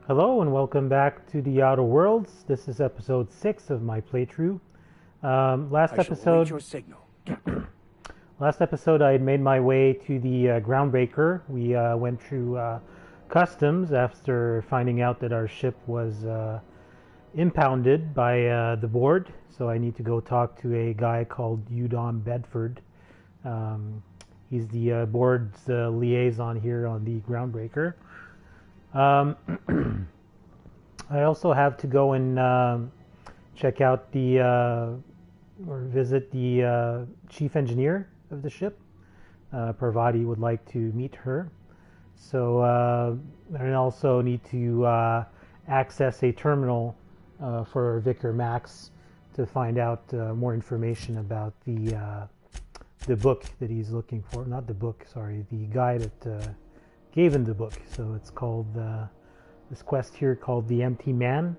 Hello and welcome back to the Outer Worlds. This is episode 6 of my playthrough. Last episode, your signal. last episode I had made my way to the Groundbreaker. We went through customs after finding out that our ship was impounded by the board. So I need to go talk to a guy called Udom Bedford. He's the board's liaison here on the Groundbreaker. I also have to go and check out the or visit the chief engineer of the ship. Parvati would like to meet her. So I also need to access a terminal for Vicar Max to find out more information about the book that he's looking for. Not the book, sorry, the guy that gave him the book. So it's called this quest here called The Empty Man.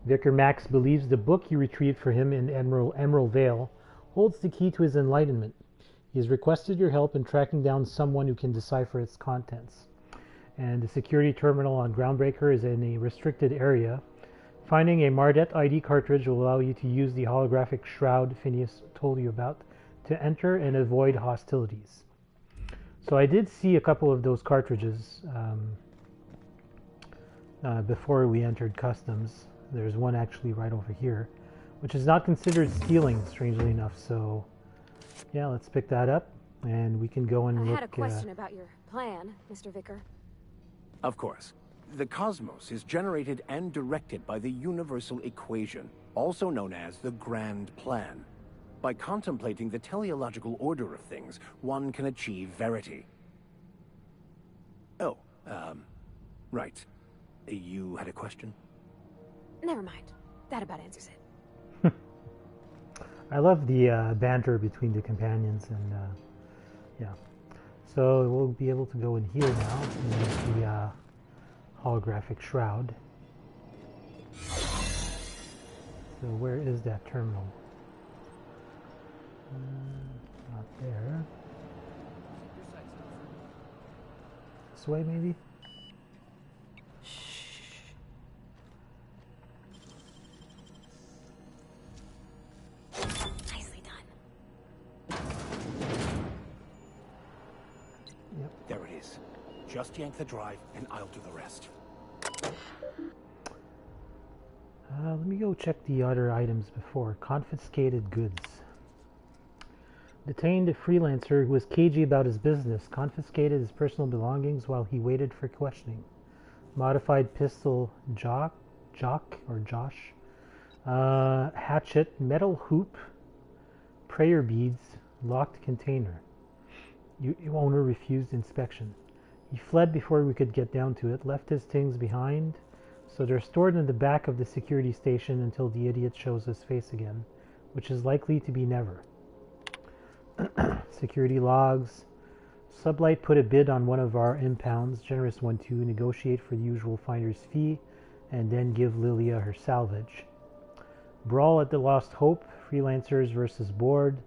Vicar Max believes the book you retrieved for him in Emerald Vale holds the key to his enlightenment. He has requested your help in tracking down someone who can decipher its contents. And the security terminal on Groundbreaker is in a restricted area. Finding a Mardet ID cartridge will allow you to use the holographic shroud Phineas told you about to enter and avoid hostilities. So I did see a couple of those cartridges before we entered customs. There's one actually right over here, which is not considered stealing, strangely enough. So yeah, let's pick that up and we can go and look. I had a question about your plan, Mr. Vicar. Of course. The cosmos is generated and directed by the universal equation, also known as the Grand Plan. By contemplating the teleological order of things, one can achieve verity. Oh, right. You had a question? Never mind. That about answers it. I love the banter between the companions, and yeah. So we'll be able to go in here now and use the holographic shroud. So where is that terminal? Not there. This way, maybe? Nicely done. Yep. There it is. Just yank the drive, and I'll do the rest. Let me go check the other items before. Confiscated goods. Detained a freelancer who was cagey about his business, confiscated his personal belongings while he waited for questioning. Modified pistol Josh, hatchet, metal hoop, prayer beads, locked container. Owner refused inspection. He fled before we could get down to it, left his things behind, so they're stored in the back of the security station until the idiot shows his face again, which is likely to be never. Security logs. Sublight put a bid on one of our impounds, generous one to negotiate for the usual finder's fee, and then give Lilia her salvage. Brawl at the Lost Hope, freelancers versus board.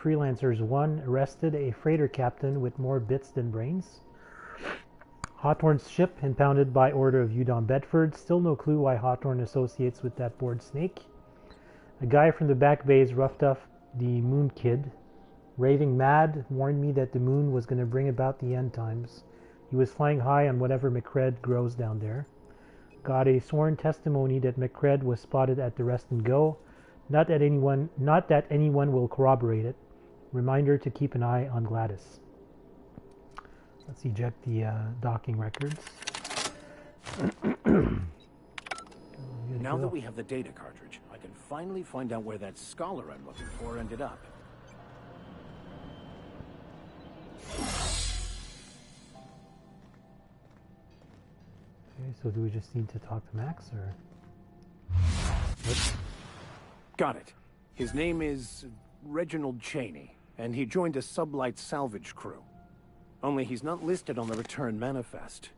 Freelancers 1 arrested a freighter captain with more bits than brains. Hawthorne's ship impounded by order of Udom Bedford. Still no clue why Hawthorne associates with that board snake. A guy from the back bays roughed up the Moon Kid. Raving mad, warned me that the moon was going to bring about the end times. He was flying high on whatever McCred grows down there. Got a sworn testimony that McCred was spotted at the Rest and Go. Not that anyone will corroborate it. Reminder to keep an eye on Gladys. Let's eject the docking records. Now that we have the data cartridge, I can finally find out where that scholar I'm looking for ended up. Okay, so do we just need to talk to Max, or? What? Got it. His name is Reginald Cheney, and he joined a sublight salvage crew. Only he's not listed on the return manifest.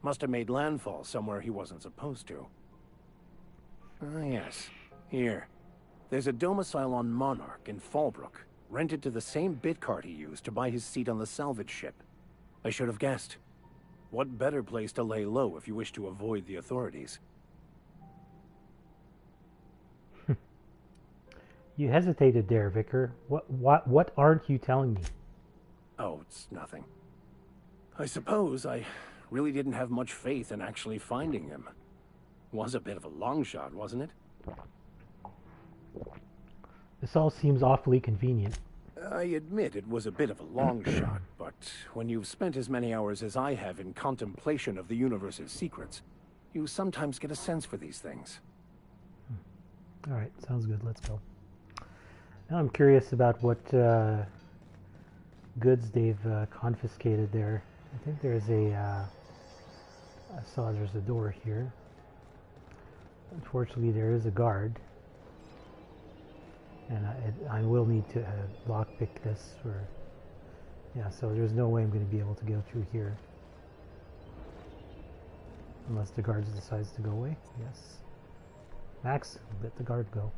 Must have made landfall somewhere he wasn't supposed to. Ah, yes. Here. There's a domicile on Monarch in Fallbrook, rented to the same bit card he used to buy his seat on the salvage ship. I should have guessed. What better place to lay low if you wish to avoid the authorities? You hesitated there, Vicar. What aren't you telling me? Oh, it's nothing. I suppose I really didn't have much faith in actually finding him. Was a bit of a long shot, wasn't it? This all seems awfully convenient. I admit it was a bit of a long shot, but when you've spent as many hours as I have in contemplation of the universe's secrets, you sometimes get a sense for these things. Alright, sounds good. Let's go. Now I'm curious about what goods they've confiscated there. I think there's I saw there's a door here. Unfortunately, there is a guard. And I will need to lockpick this. Yeah, so there's no way I'm going to be able to go through here. Unless the guard decides to go away. Yes. Max, let the guard go.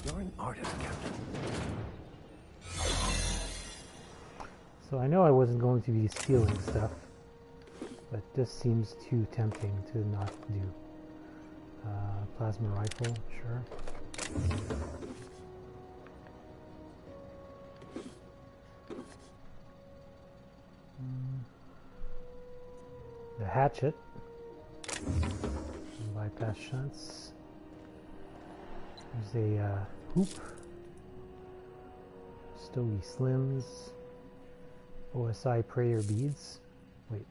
You're an artist, Captain. So I know I wasn't going to be stealing stuff, but this seems too tempting to not do. Plasma rifle, sure. The hatchet. Bypass shunts. There's a hoop. Stogie Slims. OSI prayer beads. Wait.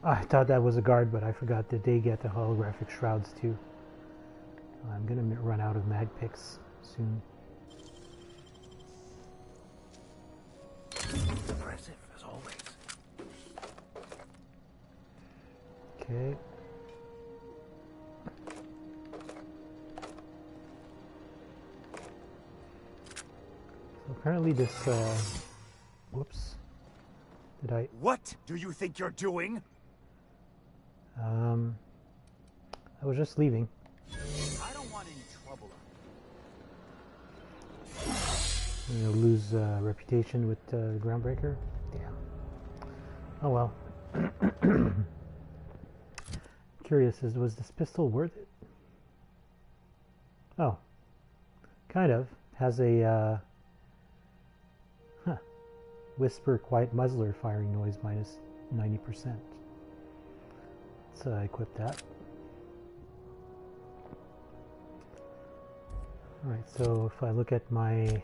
I thought that was a guard, but I forgot that they get the holographic shrouds too. I'm gonna run out of mag picks soon. Impressive, as always. Okay. So apparently this, whoops. Did I? What do you think you're doing? I was just leaving. I don't want any trouble. I'm gonna lose reputation with Groundbreaker. Damn. Oh well. Curious, was this pistol worth it? Oh, kind of. Has a whisper, quiet muzzler firing noise minus 90%. Let's equip that. Alright, so if I look at my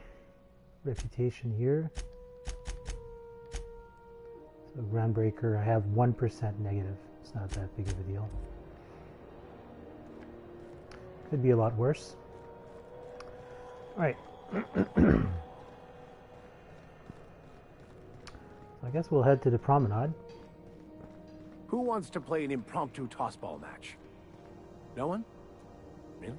reputation here, so Groundbreaker, I have 1% negative. It's not that big of a deal. Could be a lot worse. Alright. I guess we'll head to the promenade. Who wants to play an impromptu tossball match? No one? Really?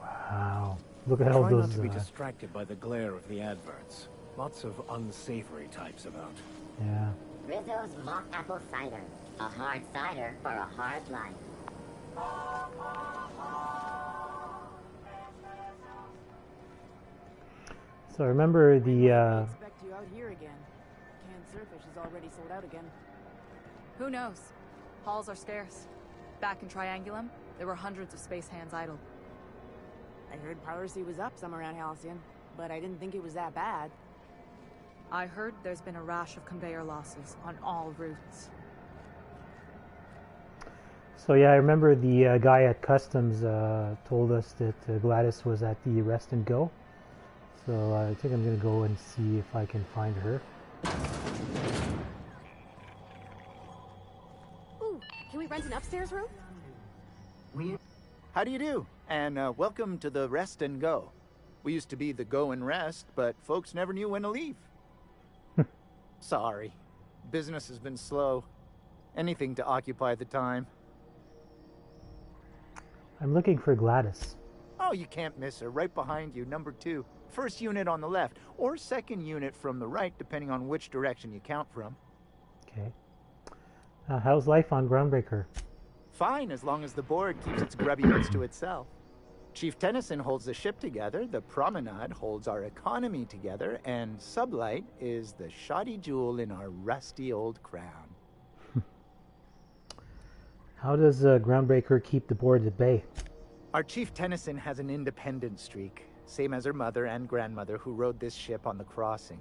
Wow. Look at all Try those... not to be distracted by the glare of the adverts. Lots of unsavory types about. Yeah. Rizzo's mock apple cider. A hard cider for a hard life. So I remember the... expect you out here again. Canned surfish is already sold out again. Who knows? Halls are scarce. Back in Triangulum, there were hundreds of space hands idle. I heard piracy was up some around Halcyon, but I didn't think it was that bad. I heard there's been a rash of conveyor losses on all routes. So yeah, I remember the guy at Customs told us that Gladys was at the Rest and Go. So I think I'm going to go and see if I can find her. Ooh, can we rent an upstairs room? How do you do? And welcome to the Rest and Go. We used to be the Go and Rest, but folks never knew when to leave. Sorry. Business has been slow. Anything to occupy the time. I'm looking for Gladys. Oh, you can't miss her. Right behind you, number 2. First unit on the left, or second unit from the right, depending on which direction you count from. Okay. How's life on Groundbreaker? Fine, as long as the board keeps its grubby wits to itself. Chief Tennyson holds the ship together, the Promenade holds our economy together, and Sublight is the shoddy jewel in our rusty old crown. How does Groundbreaker keep the board at bay? Our Chief Tennyson has an independent streak, same as her mother and grandmother who rode this ship on the crossing.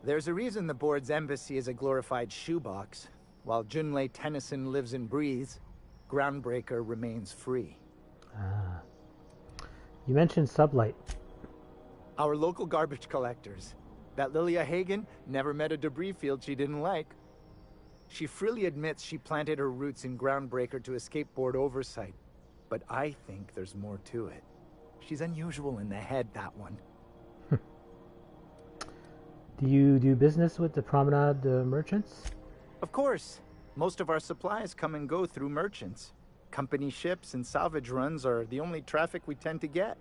There's a reason the board's embassy is a glorified shoebox. While Junlei Tennyson lives and breathes, Groundbreaker remains free. Ah. You mentioned Sublight. Our local garbage collectors. That Lilia Hagen never met a debris field she didn't like. She freely admits she planted her roots in Groundbreaker to escape board oversight. But I think there's more to it. She's unusual in the head, that one. Do you do business with the Promenade merchants? Of course. Most of our supplies come and go through merchants. Company ships and salvage runs are the only traffic we tend to get.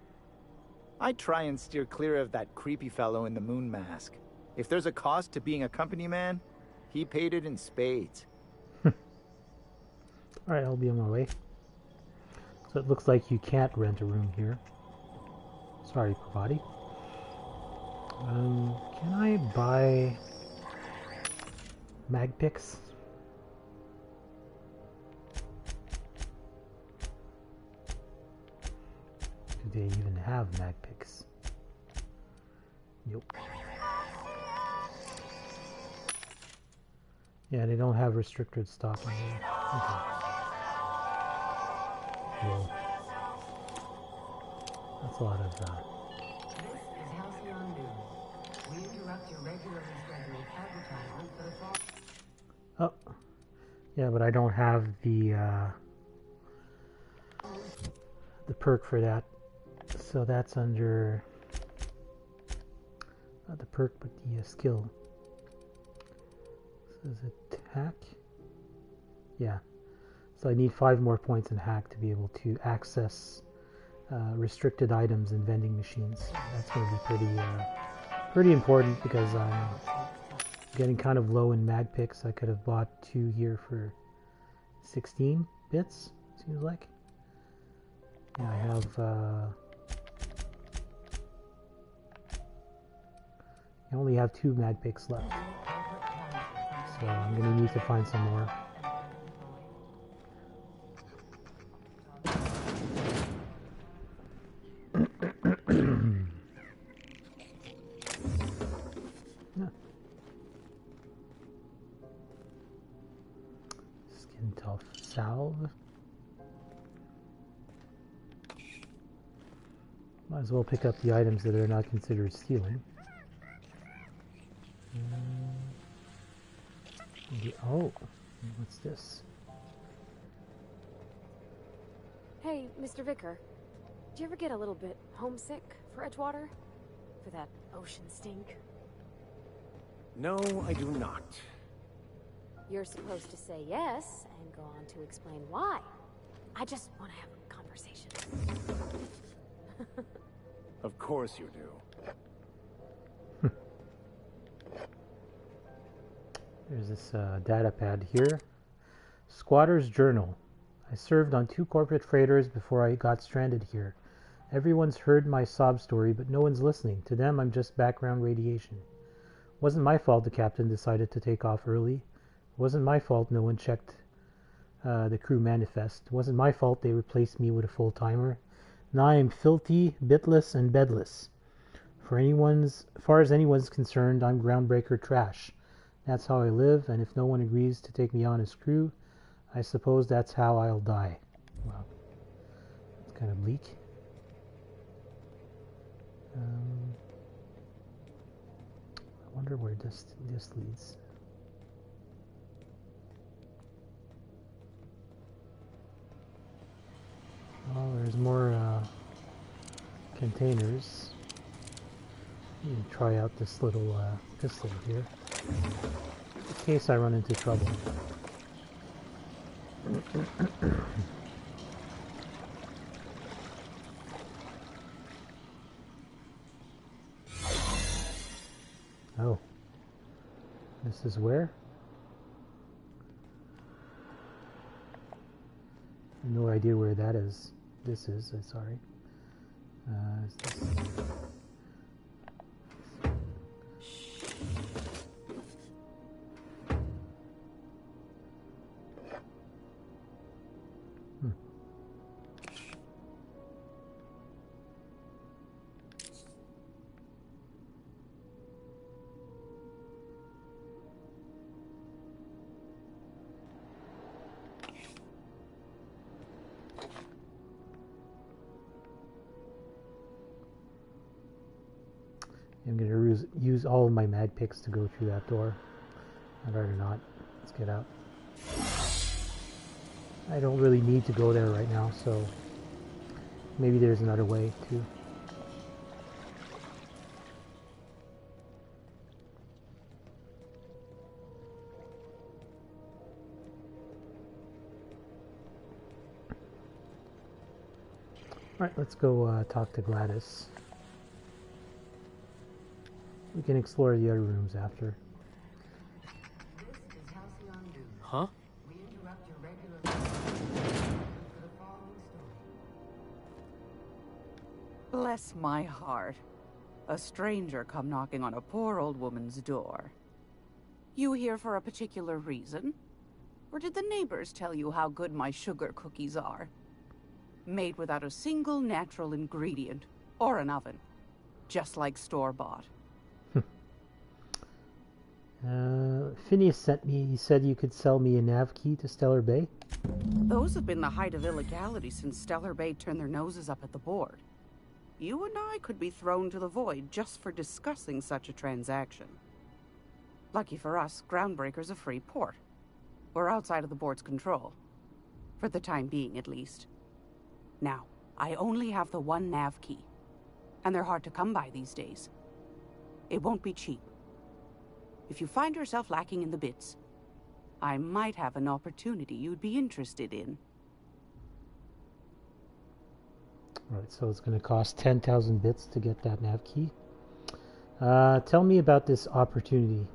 I try and steer clear of that creepy fellow in the moon mask. If there's a cost to being a company man, he paid it in spades. Alright, I'll be on my way. So it looks like you can't rent a room here. Sorry, Pravati. Can I buy mag picks? Do they even have mag picks? Nope. Yeah, they don't have restricted stock in here. Okay. Whoa. That's a lot of Oh, yeah, but I don't have the perk for that, so that's under not the perk, but the skill. So is it hack? Yeah. So I need 5 more points in hack to be able to access restricted items in vending machines. That's going to be pretty important because I'm getting kind of low in mag picks. I could have bought 2 here for 16 bits, seems like. Yeah, I have I only have 2 mag picks left. So I'm going to need to find some more. Skin tough salve. Might as well pick up the items that are not considered stealing. Oh, what's this? Hey, Mr. Vicar. Do you ever get a little bit homesick for Edgewater? For that ocean stink? No, I do not. You're supposed to say yes and go on to explain why. I just want to have a conversation. Of course you do. There's this data pad here. Squatter's Journal. I served on 2 corporate freighters before I got stranded here. Everyone's heard my sob story, but no one's listening. To them, I'm just background radiation. Wasn't my fault the captain decided to take off early. Wasn't my fault no one checked the crew manifest. Wasn't my fault they replaced me with a full-timer. Now I am filthy, bitless, and bedless. Far as anyone's concerned, I'm Groundbreaker trash. That's how I live, and if no one agrees to take me on as crew, I suppose that's how I'll die. Wow. It's kind of bleak. I wonder where this leads. Oh, there's more containers. Let me try out this little pistol here, in case I run into trouble. Oh, this is where? no idea where that is. This is, sorry. Is this... I'm going to use all of my mag picks to go through that door. I'd rather not. Let's get out. I don't really need to go there right now, so maybe there's another way too. Alright, let's go talk to Gladys. We can explore the other rooms after. Huh? We interrupt your regular for the following story. Bless my heart. A stranger come knocking on a poor old woman's door. You here for a particular reason? Or did the neighbors tell you how good my sugar cookies are? Made without a single natural ingredient or an oven. Just like store-bought. Phineas sent me. He said you could sell me a nav key to Stellar Bay. Those have been the height of illegality since Stellar Bay turned their noses up at the board. You and I could be thrown to the void just for discussing such a transaction. Lucky for us, Groundbreaker's a free port. We're outside of the board's control. For the time being, at least. Now, I only have the one nav key. And they're hard to come by these days. It won't be cheap. If you find yourself lacking in the bits, I might have an opportunity you'd be interested in. Right, so it's going to cost 10,000 bits to get that nav key. Tell me about this opportunity.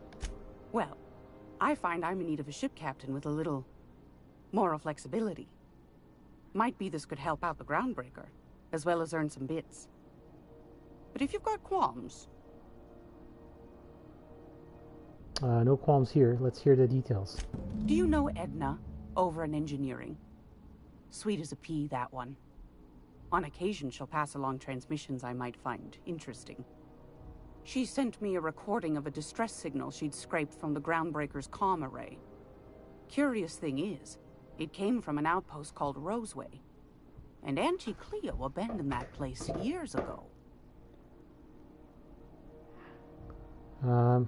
Well, I find I'm in need of a ship captain with a little moral flexibility. Might be this could help out the Groundbreaker, as well as earn some bits. But if you've got qualms... no qualms here. Let's hear the details. Do you know Edna, over in engineering? Sweet as a pea, that one. On occasion, she'll pass along transmissions I might find interesting. She sent me a recording of a distress signal she'd scraped from the Groundbreaker's comm array. Curious thing is, it came from an outpost called Roseway. And Auntie Cleo abandoned that place years ago.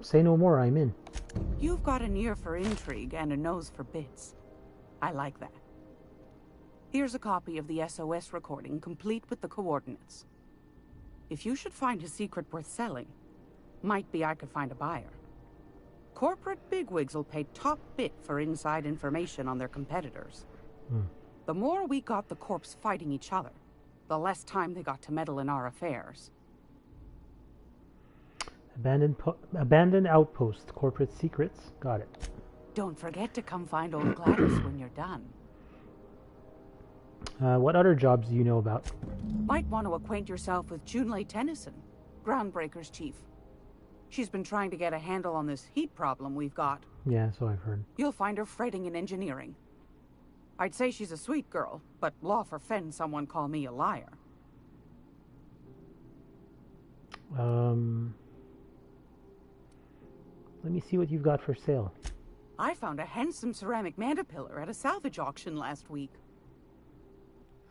Say no more, I'm in. You've got an ear for intrigue and a nose for bits. I like that. Here's a copy of the SOS recording, complete with the coordinates. If you should find a secret worth selling, might be I could find a buyer. Corporate bigwigs will pay top bit for inside information on their competitors. The more we got the corps fighting each other, the less time they got to meddle in our affairs. Abandoned outpost, corporate secrets. Got it. Don't forget to come find old Gladys when you're done. What other jobs do you know about? Might want to acquaint yourself with Junlei Tennyson, Groundbreaker's chief. She's been trying to get a handle on this heat problem we've got. Yeah, so I've heard. You'll find her fretting in engineering. I'd say she's a sweet girl, but law forfend someone call me a liar. Let me see what you've got for sale. I found a handsome ceramic mandapillar at a salvage auction last week.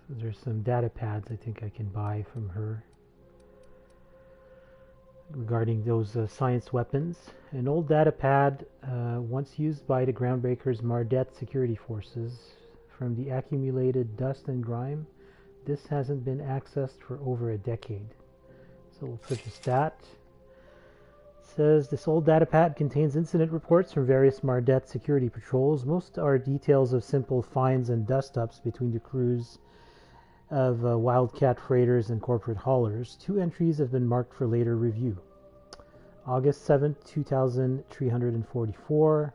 So there's some data pads I think I can buy from her. Regarding those science weapons. An old data pad once used by the Groundbreaker's Mardet security forces. From the accumulated dust and grime, this hasn't been accessed for over a decade. So we'll purchase that. Says this old data pad contains incident reports from various Mardet security patrols. Most are details of simple finds and dust-ups between the crews of Wildcat freighters and corporate haulers. 2 entries have been marked for later review. August 7th, 2344.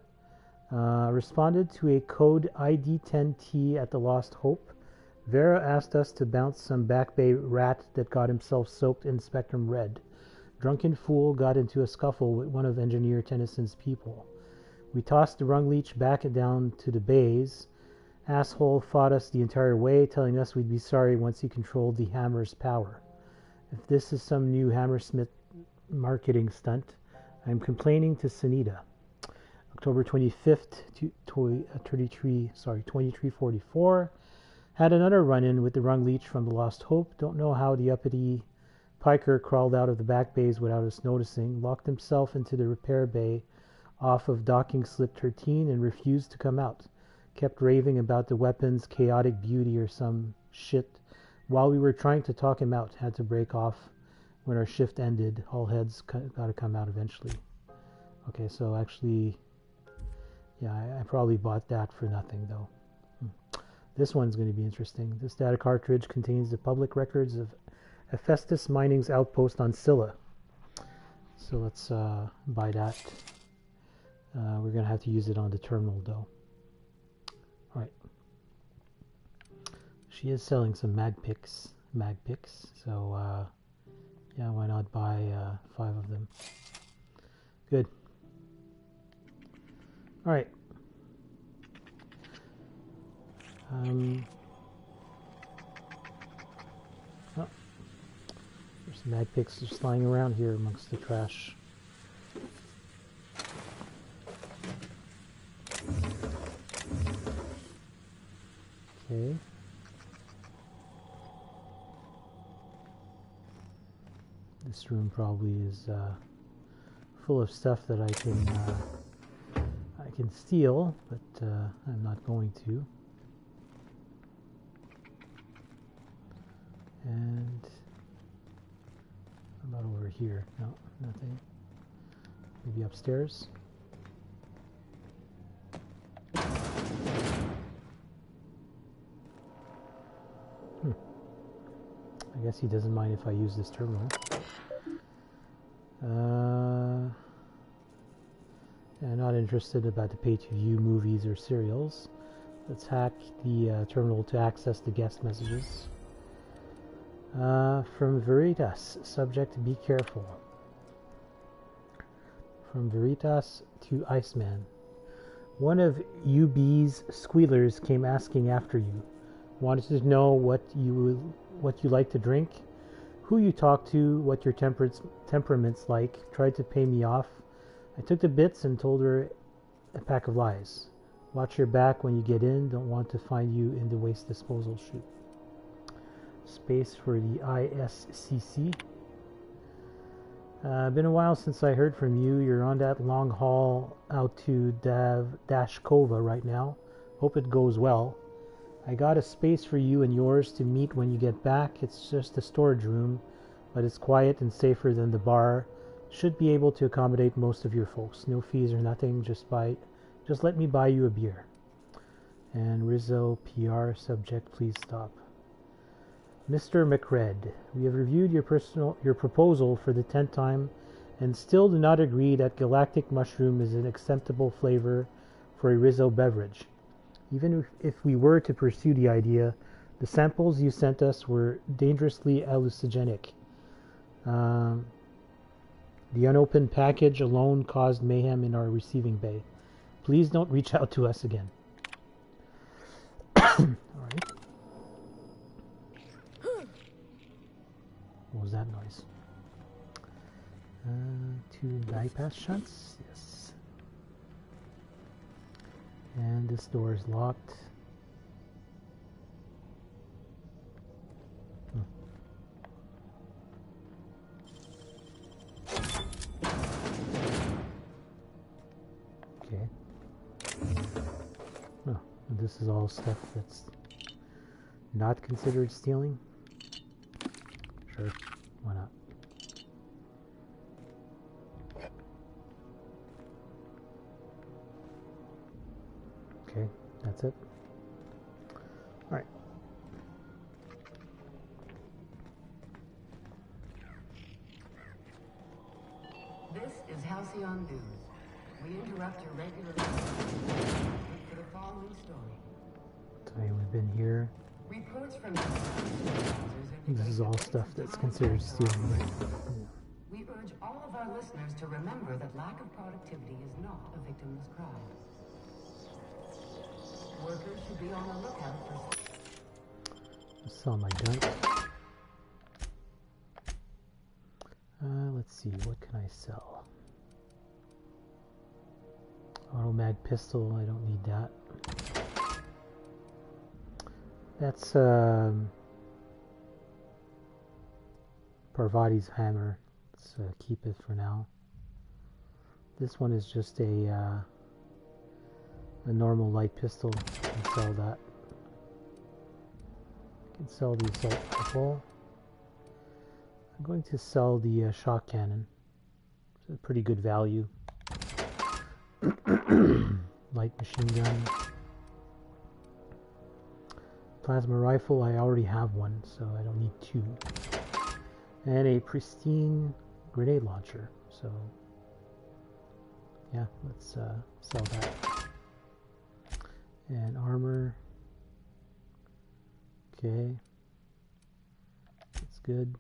Responded to a code ID 10T at the Lost Hope. Vera asked us to bounce some Back Bay rat that got himself soaked in Spectrum Red. Drunken fool got into a scuffle with one of Engineer Tennyson's people. We tossed the rung leech back and down to the bays. Asshole fought us the entire way, telling us we'd be sorry once he controlled the hammer's power. If this is some new Hammersmith marketing stunt, I'm complaining to Sunita. October 25th, 2344. Had another run-in with the rung leech from the Lost Hope. Don't know how the uppity piker crawled out of the back bays without us noticing. Locked himself into the repair bay off of docking slip 13 and refused to come out. Kept raving about the weapon's chaotic beauty or some shit. While we were trying to talk him out, had to break off when our shift ended. All heads got to come out eventually. Okay, so actually, yeah, I probably bought that for nothing though. This one's going to be interesting. This data cartridge contains the public records of Hephaestus Mining's outpost on Scylla. So let's buy that. We're going to have to use it on the terminal though. Alright. She is selling some mag picks. So yeah, why not buy 5 of them? Good. Alright. Oh, there's mag picks just lying around here amongst the trash. Okay. This room probably is full of stuff that I can steal, but I'm not going to. And how about over here? No, nothing. Maybe upstairs. I guess he doesn't mind if I use this terminal. Yeah, not interested about the pay-to-view movies or serials. Let's hack the terminal to access the guest messages. From Veritas, subject be careful. From Veritas to Iceman. One of UB's squealers came asking after you. Wanted to know what you like to drink, who you talk to, what your temperament's like. Tried to pay me off. I took the bits and told her a pack of lies. Watch your back when you get in. Don't want to find you in the waste disposal chute. Space for the ISCC. Been a while since I heard from you. You're on that long haul out to Dashkova right now. Hope it goes well. I got a space for you and yours to meet when you get back. It's just a storage room, but it's quiet and safer than the bar. Should be able to accommodate most of your folks. No fees or nothing. Just let me buy you a beer. And Rizzo PR subject, please stop. Mr. McRed, we have reviewed your proposal for the 10th time and still do not agree that galactic mushroom is an acceptable flavor for a Rizzo beverage. Even if we were to pursue the idea, the samples you sent us were dangerously hallucinogenic. The unopened package alone caused mayhem in our receiving bay. Please don't reach out to us again. Alright. What was that noise? 2 bypass shunts? Yes. And this door is locked. Okay. Oh, this is all stuff that's not considered stealing. Sure, why not? Okay, that's it. Alright. This is Halcyon News. We interrupt your regular for the following story. So we've been here. Reports from This is all stuff that's considered stealing. Right? We urge all of our listeners to remember that lack of productivity is not a victimless crime. Workers should be on the lookout for... Sell my junk. Let's see, what can I sell? Automag pistol, I don't need that. That's Parvati's hammer. Let's keep it for now. This one is just a normal light pistol. I can sell that. I can sell the assault rifle. I'm going to sell the shock cannon. It's a pretty good value. Light machine gun. Plasma rifle, I already have one, so I don't need two. And a pristine grenade launcher. So, yeah, let's sell that. And armor. Okay. That's good.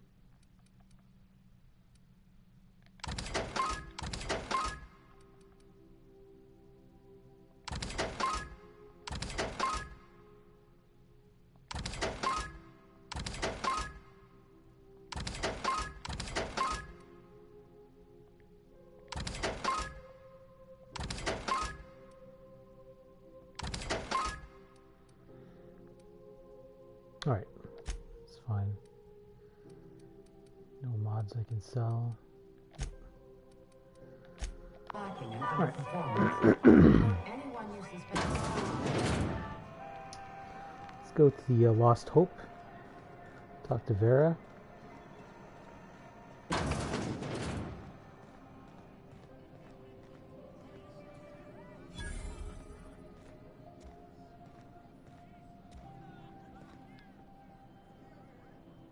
Alright, it's fine. No mods I can sell. Alright. Let's go to the Lost Hope. Talk to Vera.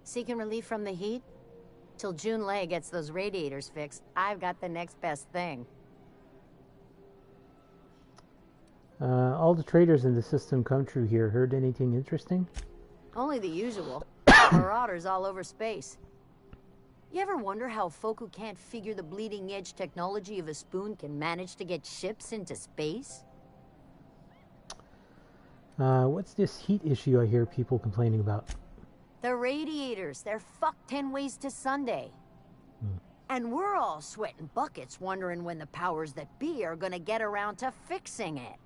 Seeking relief from the heat? Till June Lay gets those radiators fixed, I've got the next best thing. All the traders in the system come through here. Heard anything interesting? Only the usual. Marauders all over space. You ever wonder how folk who can't figure the bleeding edge technology of a spoon can manage to get ships into space? What's this heat issue I hear people complaining about? The radiators, they're fucked 10 ways to Sunday. And we're all sweating buckets wondering when the powers that be are gonna get around to fixing it.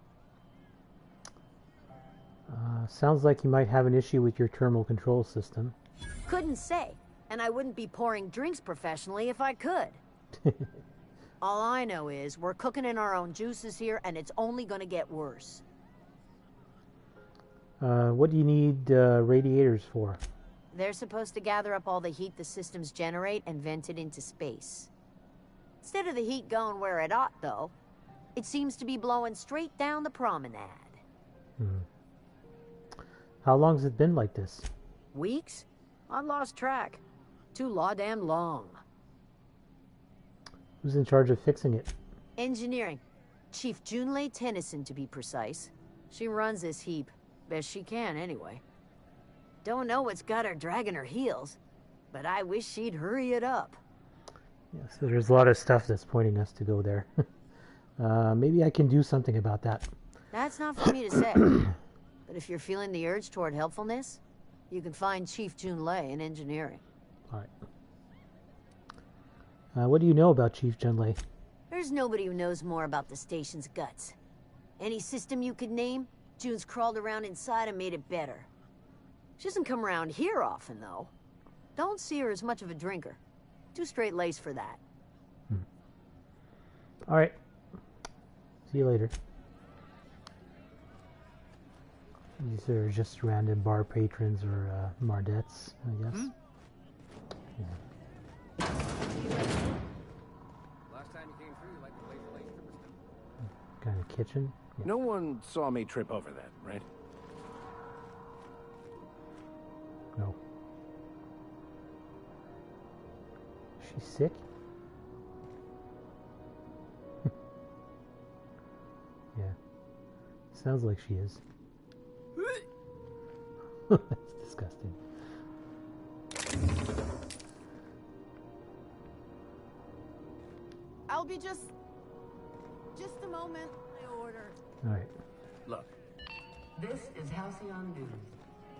Sounds like you might have an issue with your thermal control system. Couldn't say, and I wouldn't be pouring drinks professionally if I could. All I know is we're cooking in our own juices here, and it's only gonna get worse. What do you need radiators for? They're supposed to gather up all the heat the systems generate and vent it into space. Instead of the heat going where it ought, though, it seems to be blowing straight down the promenade. How long's it been like this? Weeks? I lost track. Too law-damn long. Who's in charge of fixing it? Engineering. Chief Junlei Tennyson, to be precise. She runs this heap. Best she can, anyway. Don't know what's got her dragging her heels, but I wish she'd hurry it up. Yeah, so there's a lot of stuff that's pointing us to go there. Maybe I can do something about that. That's not for me to say. But if you're feeling the urge toward helpfulness, you can find Chief Junlei in engineering. Alright. What do you know about Chief Junlei? There's nobody who knows more about the station's guts. Any system you could name, June's crawled around inside and made it better. She doesn't come around here often, though. Don't see her as much of a drinker. Too straight-laced for that. Alright. See you later. These are just random bar patrons or Mardettes, I guess. Yeah. Last time you came through, you liked the laser light stripper stuff. Kind of kitchen. Yeah. No one saw me trip over that, right? No. She's sick? Yeah. Sounds like she is. That's maybe just a moment. I order. All right. Look. This is Halcyon News.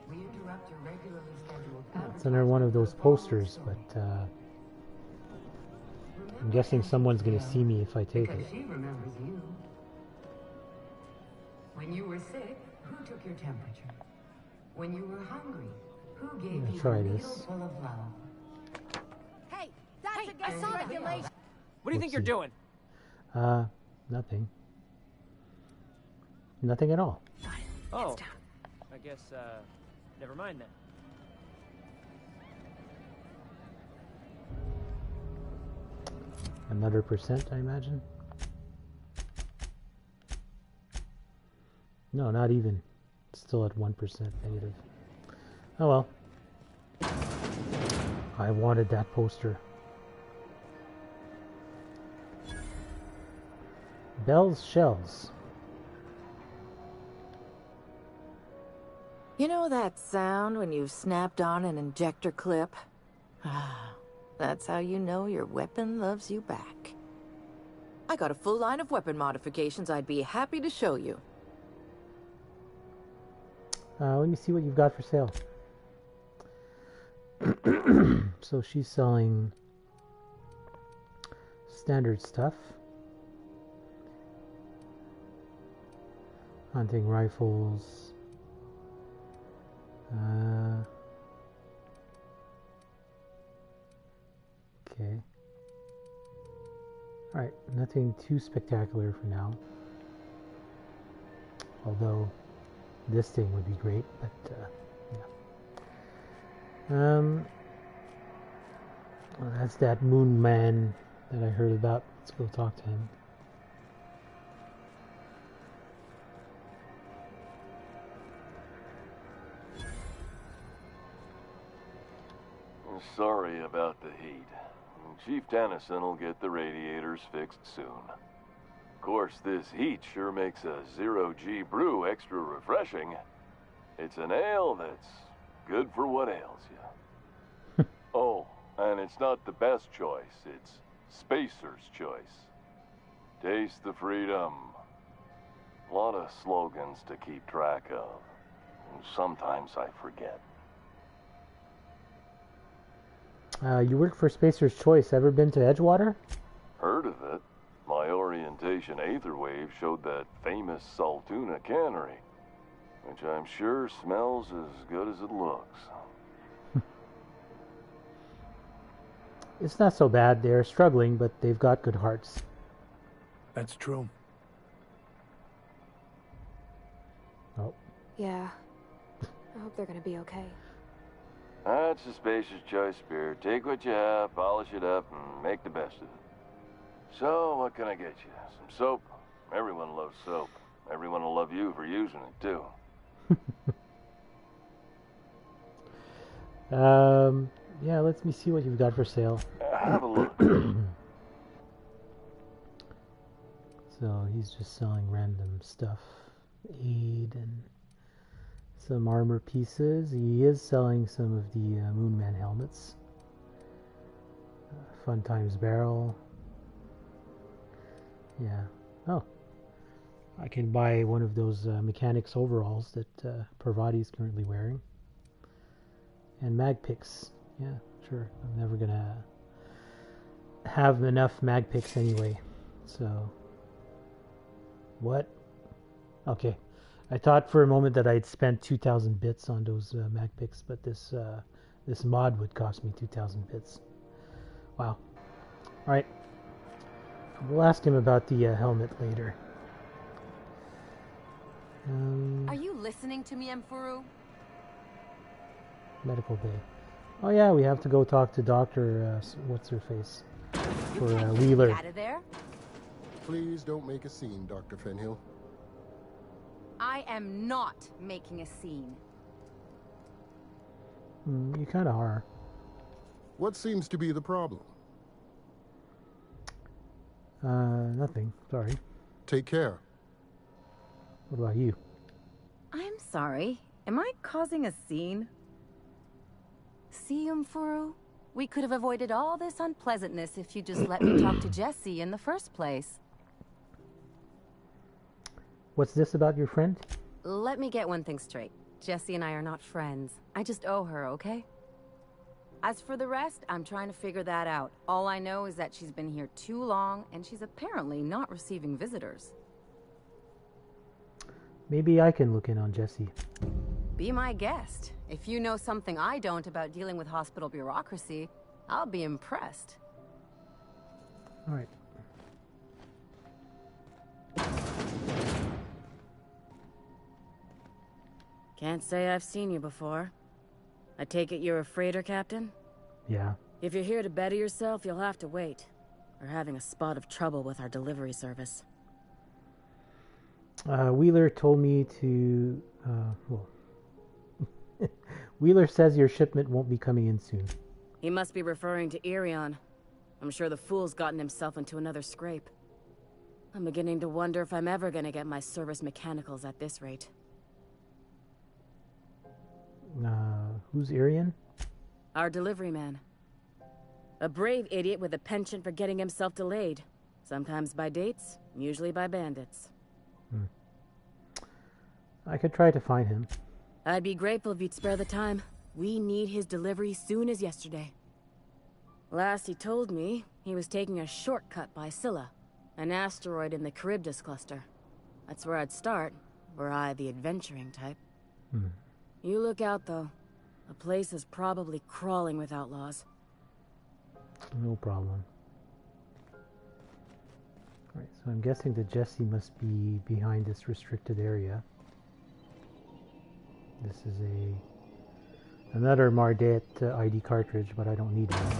We interrupt your regularly scheduled It's another one of those posters, but I'm guessing someone's going to see me if I take because it. she remembers you. When you were sick, who took your temperature? When you were hungry, who gave you try a needle this. full of love? Hey, that's against regulation. What do you think you're doing? Nothing. Nothing at all. Oh, I guess, never mind then. Another percent, I imagine. No, not even. Still at 1% negative. Oh well. I wanted that poster. Bell's Shells. You know that sound when you've snapped on an injector clip? That's how you know your weapon loves you back. I got a full line of weapon modifications I'd be happy to show you. Let me see what you've got for sale. So she's selling standard stuff. Hunting rifles. Okay. Alright, nothing too spectacular for now. Although this thing would be great, but yeah. Well, that's that moon man that I heard about. Let's go talk to him. Sorry about the heat. Chief Tennyson will get the radiators fixed soon. Of course, this heat sure makes a zero-G brew extra refreshing. It's an ale that's good for what ails you. Oh, and it's not the best choice. It's Spacer's choice. Taste the freedom. A lot of slogans to keep track of. Sometimes I forget. You work for Spacer's Choice. Ever been to Edgewater? Heard of it. My orientation Aetherwave showed that famous Saltuna cannery, which I'm sure smells as good as it looks. It's not so bad. They're struggling, but they've got good hearts. That's true. Oh. Yeah. I hope they're gonna be okay. That's a Spacer's Choice beer. Take what you have, polish it up, and make the best of it. So, what can I get you? Some soap? Everyone loves soap. Everyone will love you for using it, too. Yeah, let me see what you've got for sale. Have a look. So, he's just selling random stuff. Aid and some armor pieces. He is selling some of the Moonman helmets. Fun Times barrel. Yeah. Oh. I can buy one of those mechanics overalls that Parvati's currently wearing. And mag picks. Yeah, sure. I'm never gonna have enough mag picks anyway. So. What? Okay. I thought for a moment that I'd spent 2,000 bits on those mag picks, but this mod would cost me 2,000 bits. Wow. Alright. We'll ask him about the helmet later. Are you listening to me, Emfuru? Medical bay. Oh yeah, we have to go talk to Dr. what's her face? For Wheeler. Out of there? Please don't make a scene, Dr. Fenhill. I am not making a scene. You kind of are. What seems to be the problem? Nothing. Sorry. Take care. What about you? I'm sorry. Am I causing a scene? See, Emfuru? We could have avoided all this unpleasantness if you just let me talk to Jessie in the first place. What's this about your friend? Let me get one thing straight. Jessie and I are not friends. I just owe her, okay? As for the rest, I'm trying to figure that out. All I know is that she's been here too long, and she's apparently not receiving visitors. Maybe I can look in on Jessie. Be my guest. If you know something I don't about dealing with hospital bureaucracy, I'll be impressed. All right. Can't say I've seen you before. I take it you're a freighter captain? Yeah. If you're here to better yourself, you'll have to wait. We're having a spot of trouble with our delivery service. Wheeler told me to... well... Wheeler says your shipment won't be coming in soon. He must be referring to Irion. I'm sure the fool's gotten himself into another scrape. I'm beginning to wonder if I'm ever gonna get my service mechanicals at this rate. Who's Irion? Our delivery man. A brave idiot with a penchant for getting himself delayed. Sometimes by dates, usually by bandits. I could try to find him. I'd be grateful if you'd spare the time. We need his delivery soon as yesterday. Last he told me, he was taking a shortcut by Scylla, an asteroid in the Charybdis cluster. That's where I'd start, were I the adventuring type. You look out, though. The place is probably crawling with outlaws. No problem. Alright, so I'm guessing that Jessie must be behind this restricted area. This is another Mardet ID cartridge, but I don't need one.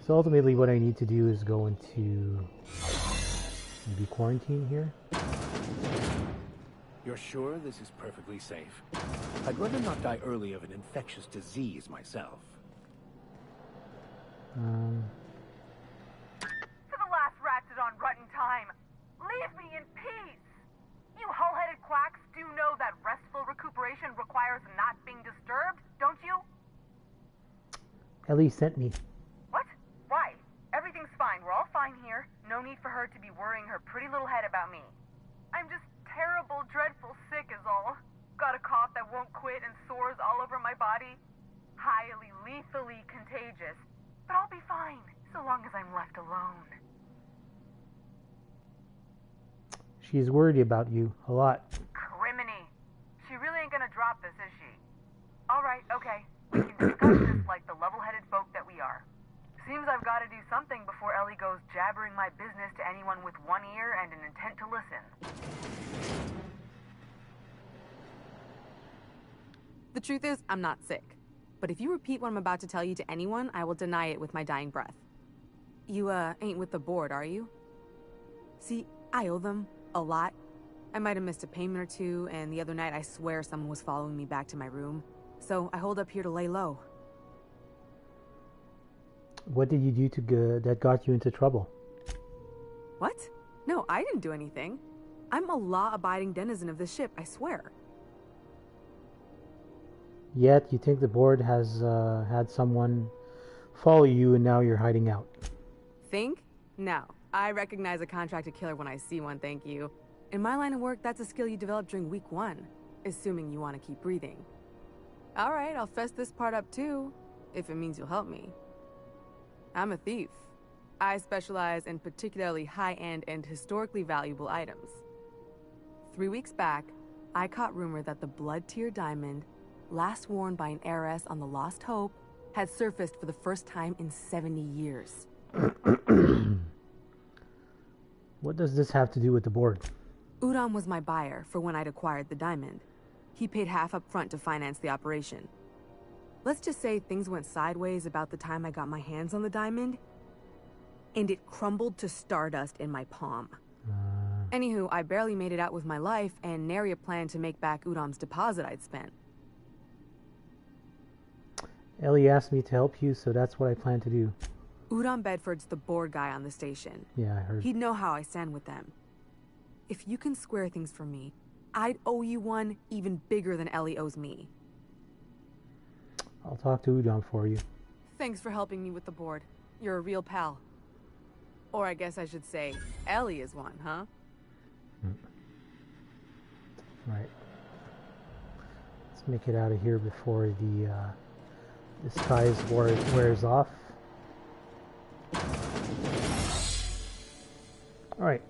So ultimately what I need to do is go into maybe quarantine here. You're sure this is perfectly safe? I'd rather not die early of an infectious disease myself. For the last ratchet on rotten time, leave me in peace! You hull-headed quacks do know that restful recuperation requires not being disturbed, don't you? Ellie sent me. What? Why? Everything's fine. We're all fine here. No need for her to be worrying her pretty little head about me. I'm just terrible, dreadful sick is all. Got a cough that won't quit and sores all over my body. Highly, lethally contagious. But I'll be fine, so long as I'm left alone. She's worried about you a lot. Criminy. She really ain't gonna drop this, is she? Alright, okay. We can discuss this like the level-headed folk that we are. Seems I've got to do something before Ellie goes jabbering my business to anyone with one ear and an intent to listen. The truth is, I'm not sick. But if you repeat what I'm about to tell you to anyone, I will deny it with my dying breath. You, ain't with the board, are you? See, I owe them a lot. I might have missed a payment or two, and the other night I swear someone was following me back to my room. So I hold up here to lay low. What did you do that got you into trouble? What? No, I didn't do anything. I'm a law-abiding denizen of this ship, I swear. Yet you think the board has had someone follow you and now you're hiding out. Think? No. I recognize a contracted killer when I see one, thank you. In my line of work, that's a skill you develop during week 1, assuming you want to keep breathing. Alright, I'll fess this part up too, if it means you'll help me. I'm a thief. I specialize in particularly high-end and historically valuable items. 3 weeks back, I caught rumor that the blood-tier diamond, last worn by an heiress on the Lost Hope, had surfaced for the first time in 70 years. What does this have to do with the board? Udom was my buyer for when I'd acquired the diamond. He paid half up front to finance the operation. Let's just say things went sideways about the time I got my hands on the diamond, and it crumbled to stardust in my palm. Anywho, I barely made it out with my life, and nary a plan to make back Udom's deposit I'd spent. Ellie asked me to help you, so that's what I plan to do. Udom Bedford's the board guy on the station. Yeah, I heard. He'd know how I stand with them. If you can square things for me, I'd owe you one even bigger than Ellie owes me. I'll talk to Udom for you. Thank Thanks for helping me with the board. You're a real pal. Or I guess I should say, Ellie is one, huh? Right. Let's make it out of here before the disguise wears off. Alright.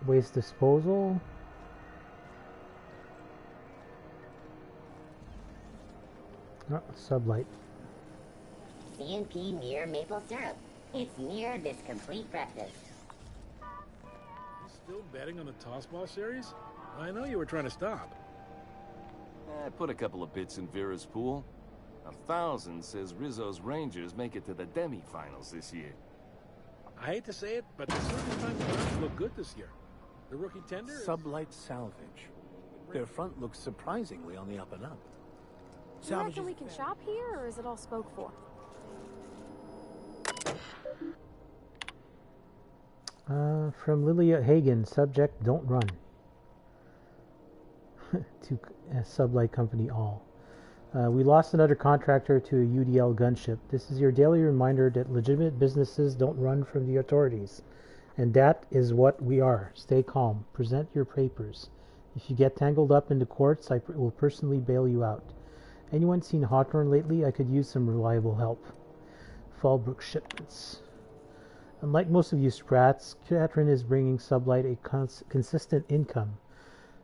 Waste disposal. Oh, sublight. CNP Mere Maple Syrup. It's near this complete breakfast. Still betting on the Tossball series? I know you were trying to stop. I put a couple of bits in Vera's pool. 1,000 says Rizzo's Rangers make it to the demi-finals this year. I hate to say it, but the Serpentine Clowns look good this year. The rookie tender is... Sublight Salvage. Their front looks surprisingly on the up and up. Do you reckon we can shop here, or is it all spoke for? From Lilia Hagen, subject, don't run. To Sublight Company all. We lost another contractor to a UDL gunship. This is your daily reminder that legitimate businesses don't run from the authorities. And that is what we are. Stay calm. Present your papers. If you get tangled up in the courts, I will personally bail you out. Anyone seen Hawthorne lately? I could use some reliable help. Fallbrook shipments. Unlike most of you sprats, Catherine is bringing Sublight a consistent income.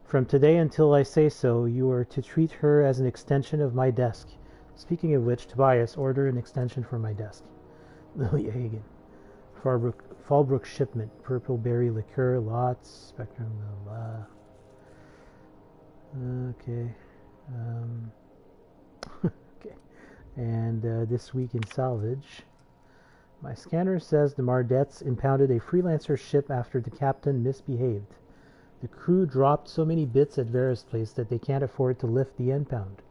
From today until I say so, you are to treat her as an extension of my desk. Speaking of which, Tobias, order an extension for my desk. Lilia Hagen. Fallbrook shipment. Purple berry liqueur, lots, spectrum, blah, blah. Okay. Okay. And this week in salvage. My scanner says the Mardettes impounded a freelancer ship after the captain misbehaved. The crew dropped so many bits at Vera's place that they can't afford to lift the impound.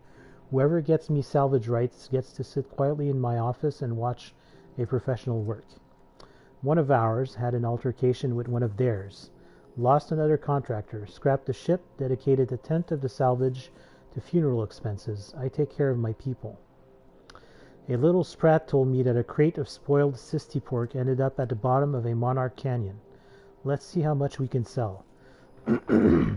Whoever gets me salvage rights gets to sit quietly in my office and watch a professional work. One of ours had an altercation with one of theirs. Lost another contractor. Scrapped the ship. Dedicated a tenth of the salvage to funeral expenses. I take care of my people. A little sprat told me that a crate of spoiled cysty pork ended up at the bottom of a Monarch Canyon. Let's see how much we can sell.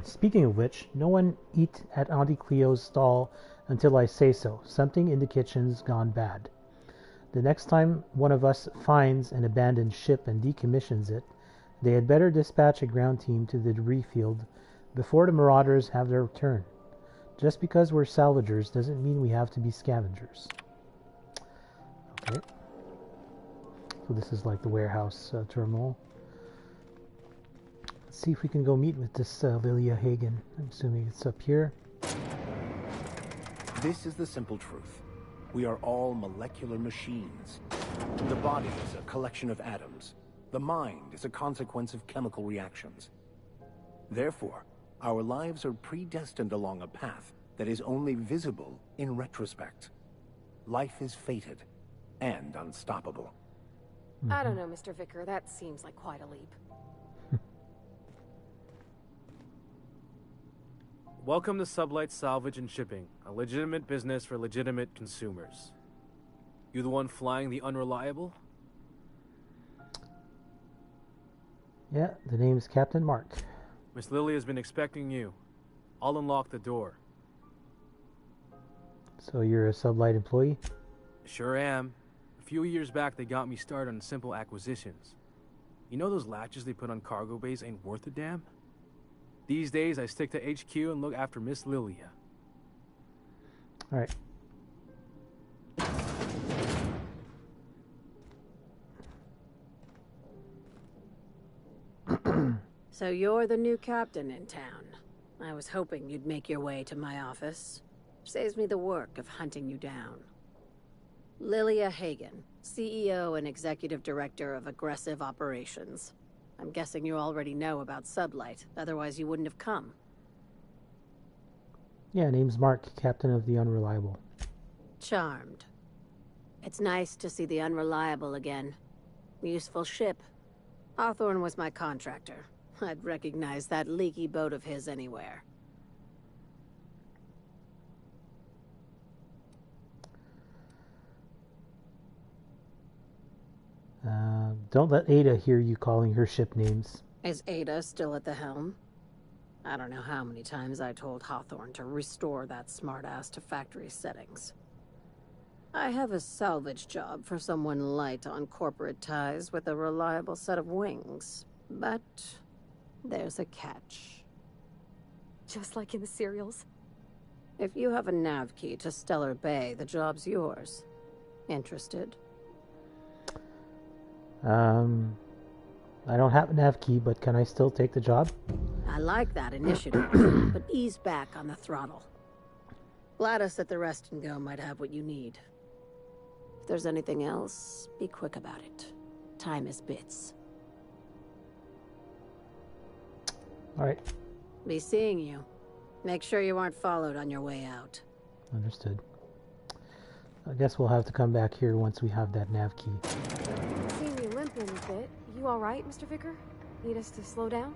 Speaking of which, no one eat at Auntie Cleo's stall until I say so. Something in the kitchen's gone bad. The next time one of us finds an abandoned ship and decommissions it, they had better dispatch a ground team to the debris field before the marauders have their turn. Just because we're salvagers doesn't mean we have to be scavengers. Okay. So this is like the warehouse terminal. Let's see if we can go meet with this Lilia Hagen. I'm assuming it's up here. This is the simple truth. We are all molecular machines. The body is a collection of atoms. The mind is a consequence of chemical reactions. Therefore, our lives are predestined along a path that is only visible in retrospect. Life is fated and unstoppable. I don't know, Mr. Vicar. That seems like quite a leap. Welcome to Sublight Salvage and Shipping, a legitimate business for legitimate consumers. You the one flying the Unreliable? Yeah, the name's Captain Mark. Miss Lily has been expecting you. I'll unlock the door. So you're a Sublight employee? Sure am. A few years back, they got me started on simple acquisitions. You know those latches they put on cargo bays ain't worth a damn? These days, I stick to HQ and look after Miss Lilia. All right. So you're the new captain in town. I was hoping you'd make your way to my office. Saves me the work of hunting you down. Lilia Hagen, CEO and Executive Director of Aggressive Operations. I'm guessing you already know about Sublight, otherwise you wouldn't have come. Yeah, name's Mark, Captain of the Unreliable. Charmed. It's nice to see the Unreliable again. Useful ship. Hawthorne was my contractor. I'd recognize that leaky boat of his anywhere. Don't let Ada hear you calling her ship names. Is Ada still at the helm? I don't know how many times I told Hawthorne to restore that smartass to factory settings. I have a salvage job for someone light on corporate ties with a reliable set of wings. But there's a catch. Just like in the serials? If you have a nav key to Stellar Bay, the job's yours. Interested? I don't have a nav key, but can I still take the job? I like that initiative, but ease back on the throttle. Gladys at the Rest and Go might have what you need. If there's anything else, be quick about it. Time is bits. All right. Be seeing you. Make sure you aren't followed on your way out. Understood. I guess we'll have to come back here once we have that nav key. Seeing you limping a bit. You all right, Mr. Vicar? Need us to slow down?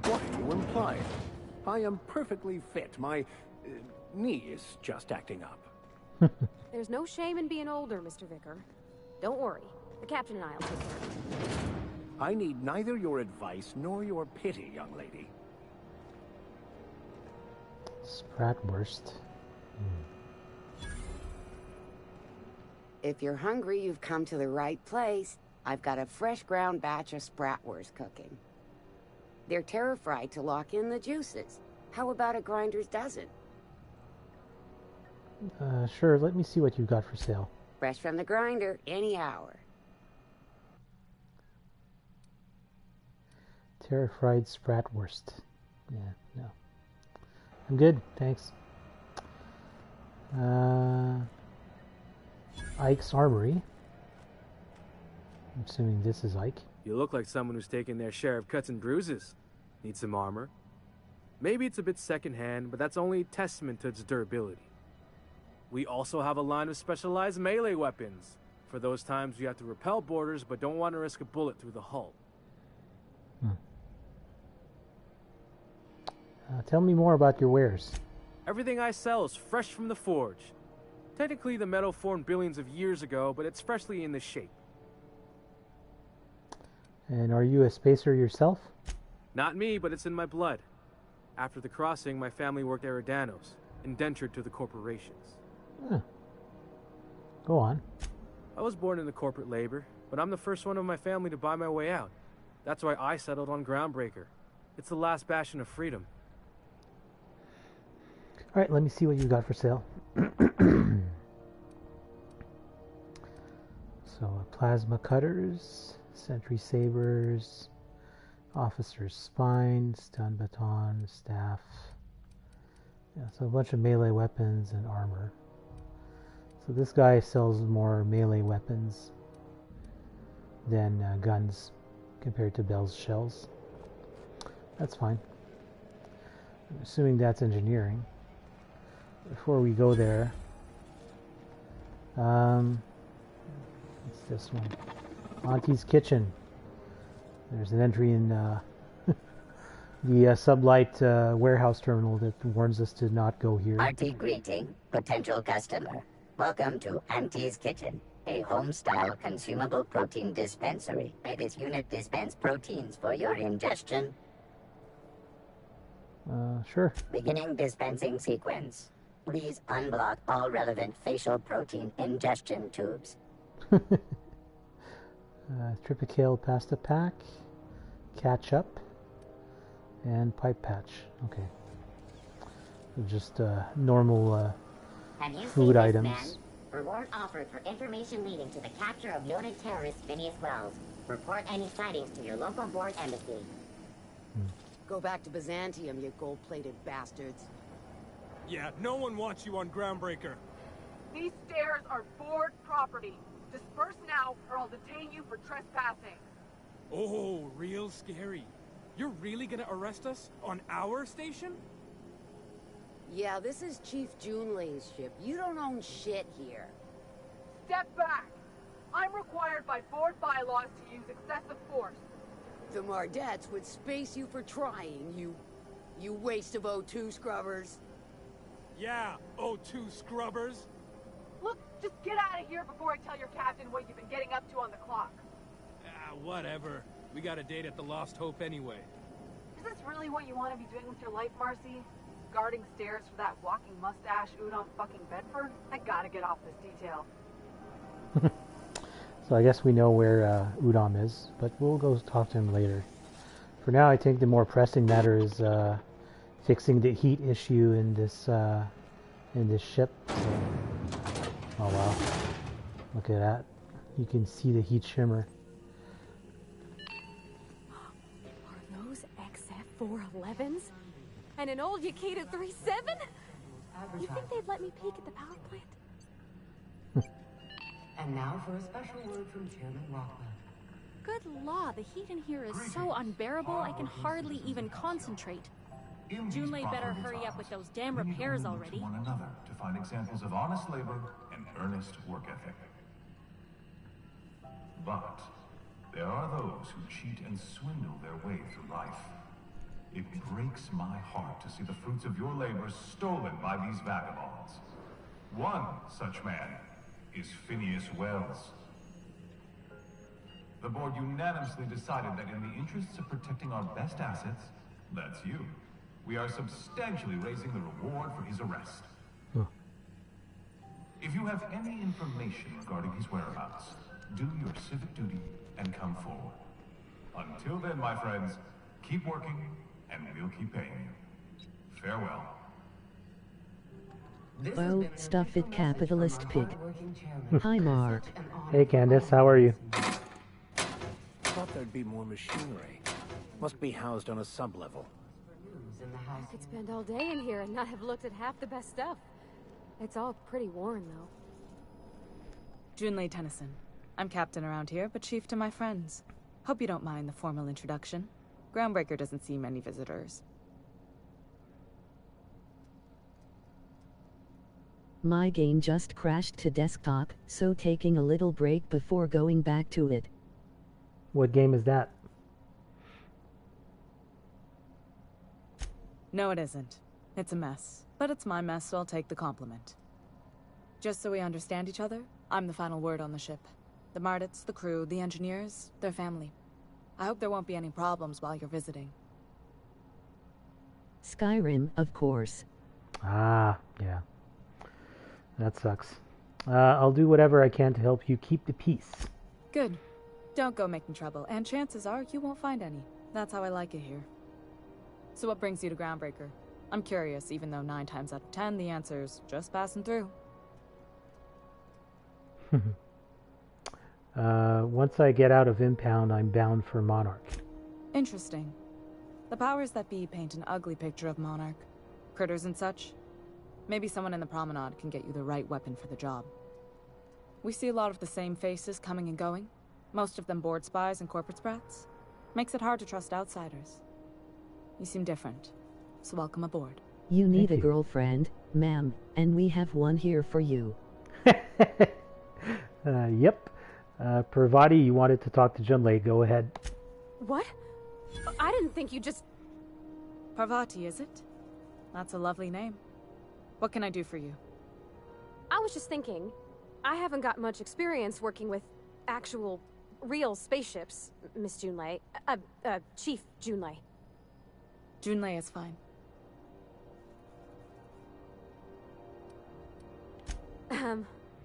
What are you implying? I am perfectly fit. My knee is just acting up. There's no shame in being older, Mr. Vicar. Don't worry. The captain and I will take care of it. I need neither your advice nor your pity, young lady. Spratwurst. If you're hungry, you've come to the right place. I've got a fresh ground batch of spratwurst cooking. They're terra-fried to lock in the juices. How about a grinder's dozen? Sure, let me see what you've got for sale. Fresh from the grinder, any hour. Terra-fried spratwurst. Yeah, no. I'm good, thanks. Ike's Armory. I'm assuming this is Ike. You look like someone who's taken their share of cuts and bruises. Need some armor. Maybe it's a bit secondhand, but that's only a testament to its durability. We also have a line of specialized melee weapons, for those times you have to repel boarders but don't want to risk a bullet through the hull. Tell me more about your wares. Everything I sell is fresh from the forge. Technically, the metal formed billions of years ago, but it's freshly in this shape. And are you a spacer yourself? Not me, but it's in my blood. After the crossing, my family worked Eridanos, indentured to the corporations. Huh. Go on. I was born into corporate labor, but I'm the first one of my family to buy my way out. That's why I settled on Groundbreaker. It's the last bastion of freedom. All right, let me see what you got for sale. So, plasma cutters, sentry sabers, officer's spine, stun baton, staff. Yeah, so a bunch of melee weapons and armor. So this guy sells more melee weapons than guns compared to Bell's shells. That's fine. I'm assuming that's engineering. Before we go there, what's this one? Auntie's Kitchen. There's an entry in the sublight warehouse terminal that warns us to not go here. Hearty greeting, potential customer. Welcome to Auntie's Kitchen, a home-style consumable protein dispensary. May this unit dispense proteins for your ingestion. Sure. Beginning dispensing sequence. Please unblock all relevant facial protein ingestion tubes. Tripicale pasta pack, ketchup, and pipe patch. Okay. So just normal food items. Man? Reward offered for information leading to the capture of noted terrorist Phineas Wells. Report any sightings to your local board embassy. Go back to Byzantium, you gold-plated bastards. Yeah, no one wants you on Groundbreaker. These stairs are board property. Disperse now, or I'll detain you for trespassing. Oh, real scary. You're really gonna arrest us on our station? Yeah, this is Chief Junlei's ship. You don't own shit here. Step back. I'm required by board bylaws to use excessive force. The Mardettes would space you for trying, you waste of O2 scrubbers. Yeah, O2 scrubbers. Look, just get out of here before I tell your captain what you've been getting up to on the clock. Ah, whatever. We got a date at the Lost Hope anyway. Is this really what you want to be doing with your life, Marcy? Guarding stairs for that walking mustache Udom fucking Bedford? I gotta get off this detail. So I guess we know where Udom is, but we'll go talk to him later. For now, I think the more pressing matter is fixing the heat issue in this ship. So, oh wow, look at that! You can see the heat shimmer. Are those XF411s? And an old Yakita 37? You think they'd let me peek at the power plant? And now for a special word from Chairman Rockwell. Good law, the heat in here is so unbearable I can hardly even concentrate. Junlei better hurry up with those damn repairs already. One another to find examples of honest labor and earnest work ethic. But there are those who cheat and swindle their way through life. It breaks my heart to see the fruits of your labor stolen by these vagabonds. One such man is Phineas Wells. The board unanimously decided that in the interests of protecting our best assets, that's you, we are substantially raising the reward for his arrest. If you have any information regarding his whereabouts, do your civic duty and come forward. Until then, my friends, keep working and we'll keep paying you. Farewell. Oh, stuff it, capitalist pig. Hi, Mark. Hey, Candace, how are you? Thought there'd be more machinery. Must be housed on a sub-level. I could spend all day in here and not have looked at half the best stuff. It's all pretty worn, though. Junlei Tennyson. I'm captain around here, but chief to my friends. Hope you don't mind the formal introduction. Groundbreaker doesn't see many visitors. My game just crashed to desktop, so taking a little break before going back to it. What game is that? No, it isn't. It's a mess. But it's my mess, so I'll take the compliment. Just so we understand each other, I'm the final word on the ship. The Mardets, the crew, the engineers, their family. I hope there won't be any problems while you're visiting. Skyrim, of course. Ah, yeah. That sucks. I'll do whatever I can to help you keep the peace. Good. Don't go making trouble, and chances are you won't find any. That's how I like it here. So what brings you to Groundbreaker? I'm curious, even though 9 times out of 10 the answer's just passing through. Once I get out of impound, I'm bound for Monarch. Interesting. The powers that be paint an ugly picture of Monarch. Critters and such. Maybe someone in the promenade can get you the right weapon for the job. We see a lot of the same faces coming and going. Most of them board spies and corporate sprats. Makes it hard to trust outsiders. You seem different, so welcome aboard. You need a girlfriend, ma'am, and we have one here for you. Yep. Parvati, you wanted to talk to Junlei. Go ahead. What? I didn't think you just... Parvati, is it? That's a lovely name. What can I do for you? I was just thinking, I haven't got much experience working with actual, real spaceships, Miss Junlei. Chief Junlei. Junlei is fine.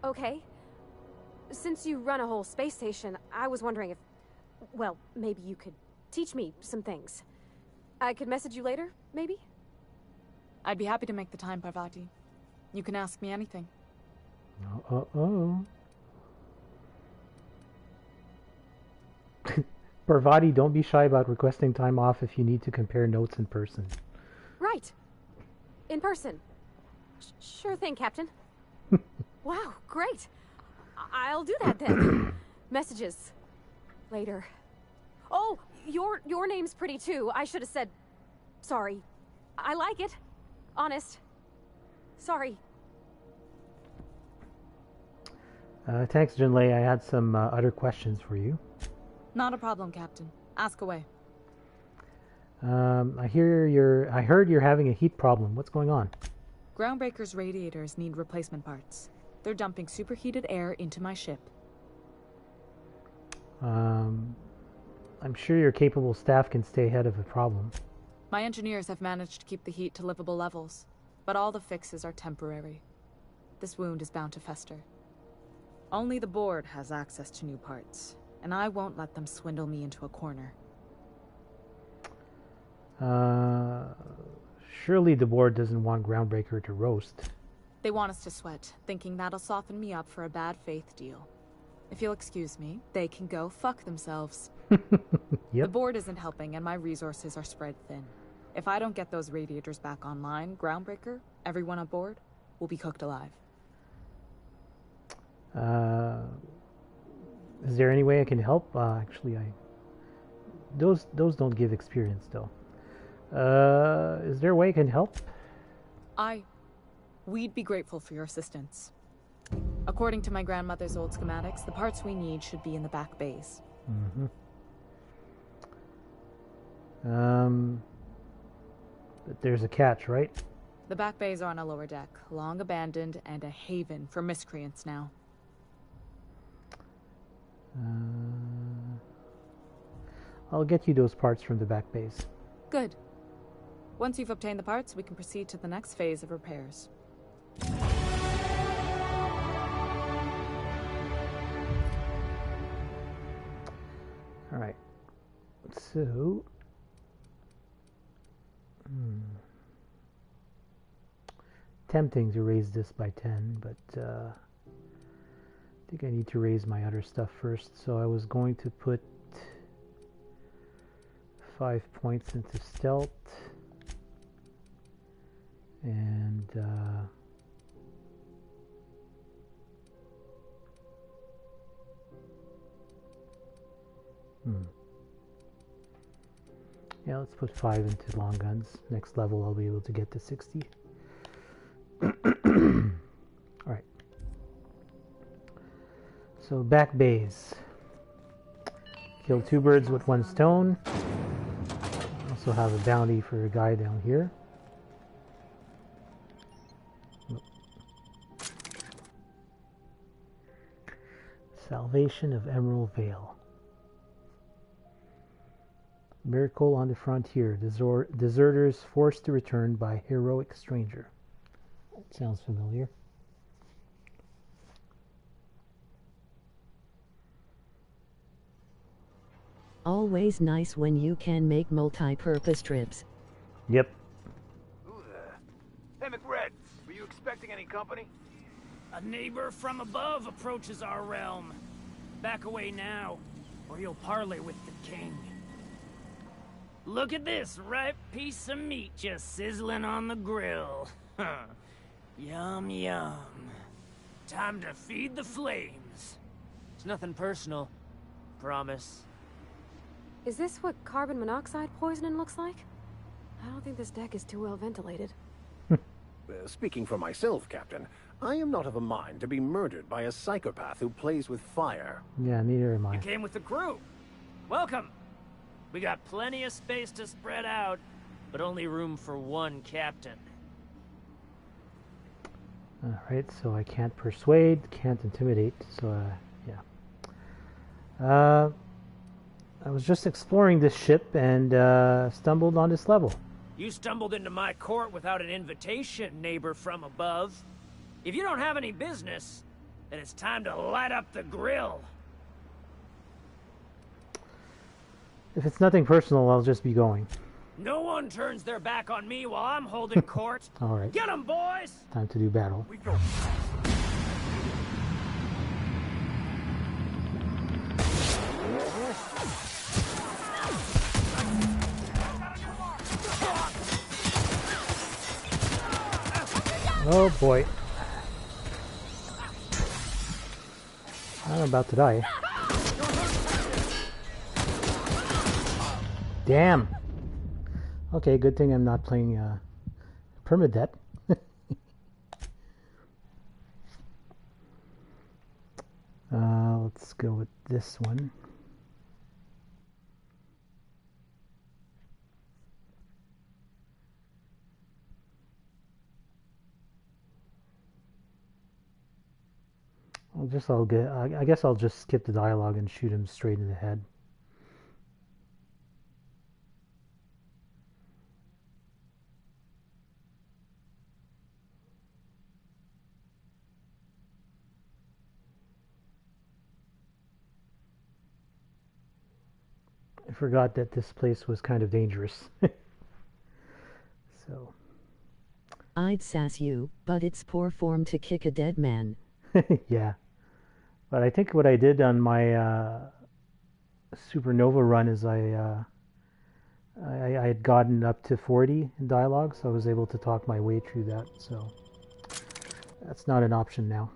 Okay. Since you run a whole space station, I was wondering if... Well, maybe you could teach me some things. I could message you later, maybe? I'd be happy to make the time, Parvati. You can ask me anything. Parvati, don't be shy about requesting time off if you need to compare notes in person. Right. In person. Sure thing, Captain. Wow, great. I'll do that then. Messages. Later. Oh, your name's pretty too. I should have said... Sorry. I like it. Honest. Sorry. Thanks, Junlei. I had some other questions for you. Not a problem, Captain. Ask away. I heard you're having a heat problem. What's going on? Groundbreaker's radiators need replacement parts. They're dumping superheated air into my ship. I'm sure your capable staff can stay ahead of the problem. My engineers have managed to keep the heat to livable levels, but all the fixes are temporary. This wound is bound to fester. Only the board has access to new parts, and I won't let them swindle me into a corner. Surely the board doesn't want Groundbreaker to roast. They want us to sweat, thinking that'll soften me up for a bad faith deal. If you'll excuse me, they can go fuck themselves. Yep. The board isn't helping, and my resources are spread thin. If I don't get those radiators back online, Groundbreaker, everyone on board, will be cooked alive. Is there any way I can help? Actually, those don't give experience though. Is there a way I can help? We'd be grateful for your assistance. According to my grandmother's old schematics, the parts we need should be in the back bays. But there's a catch, right? The back bays are on a lower deck, long abandoned and a haven for miscreants now. I'll get you those parts from the back bays. Good. Once you've obtained the parts, we can proceed to the next phase of repairs. All right. So, tempting to raise this by 10, but I think I need to raise my other stuff first. So I was going to put 5 points into stealth and yeah, let's put 5 into long guns. Next level I'll be able to get to 60. Alright. So back bays. Kill 2 birds with 1 stone. Also have a bounty for a guy down here. Salvation of Emerald Vale. Miracle on the frontier. Deserters forced to return by heroic stranger. That sounds familiar. Always nice when you can make multi-purpose trips. Yep. Who the... Hey, McRed, were you expecting any company? A neighbor from above approaches our realm. Back away now, or you'll parley with the king. Look at this ripe piece of meat just sizzling on the grill. Yum, yum. Time to feed the flames. It's nothing personal. Promise. Is this what carbon monoxide poisoning looks like? I don't think this deck is too well ventilated. Speaking for myself, Captain, I am not of a mind to be murdered by a psychopath who plays with fire. Yeah, neither am I. You came with the crew. Welcome. We got plenty of space to spread out, but only room for one captain. Alright, so I can't persuade, can't intimidate, so yeah. I was just exploring this ship and stumbled on this level. You stumbled into my court without an invitation, neighbor from above. If you don't have any business, then it's time to light up the grill. If it's nothing personal, I'll just be going. No one turns their back on me while I'm holding court. Alright. Get 'em, boys! Time to do battle. We go. Oh boy. I'm about to die. Damn. Okay, good thing I'm not playing permadeath. Let's go with this one. I guess I'll just skip the dialogue and shoot him straight in the head. I forgot that this place was kind of dangerous. So. I'd sass you, but it's poor form to kick a dead man. Yeah. But I think what I did on my Supernova run is I had gotten up to 40 in dialogue, so I was able to talk my way through that. So that's not an option now.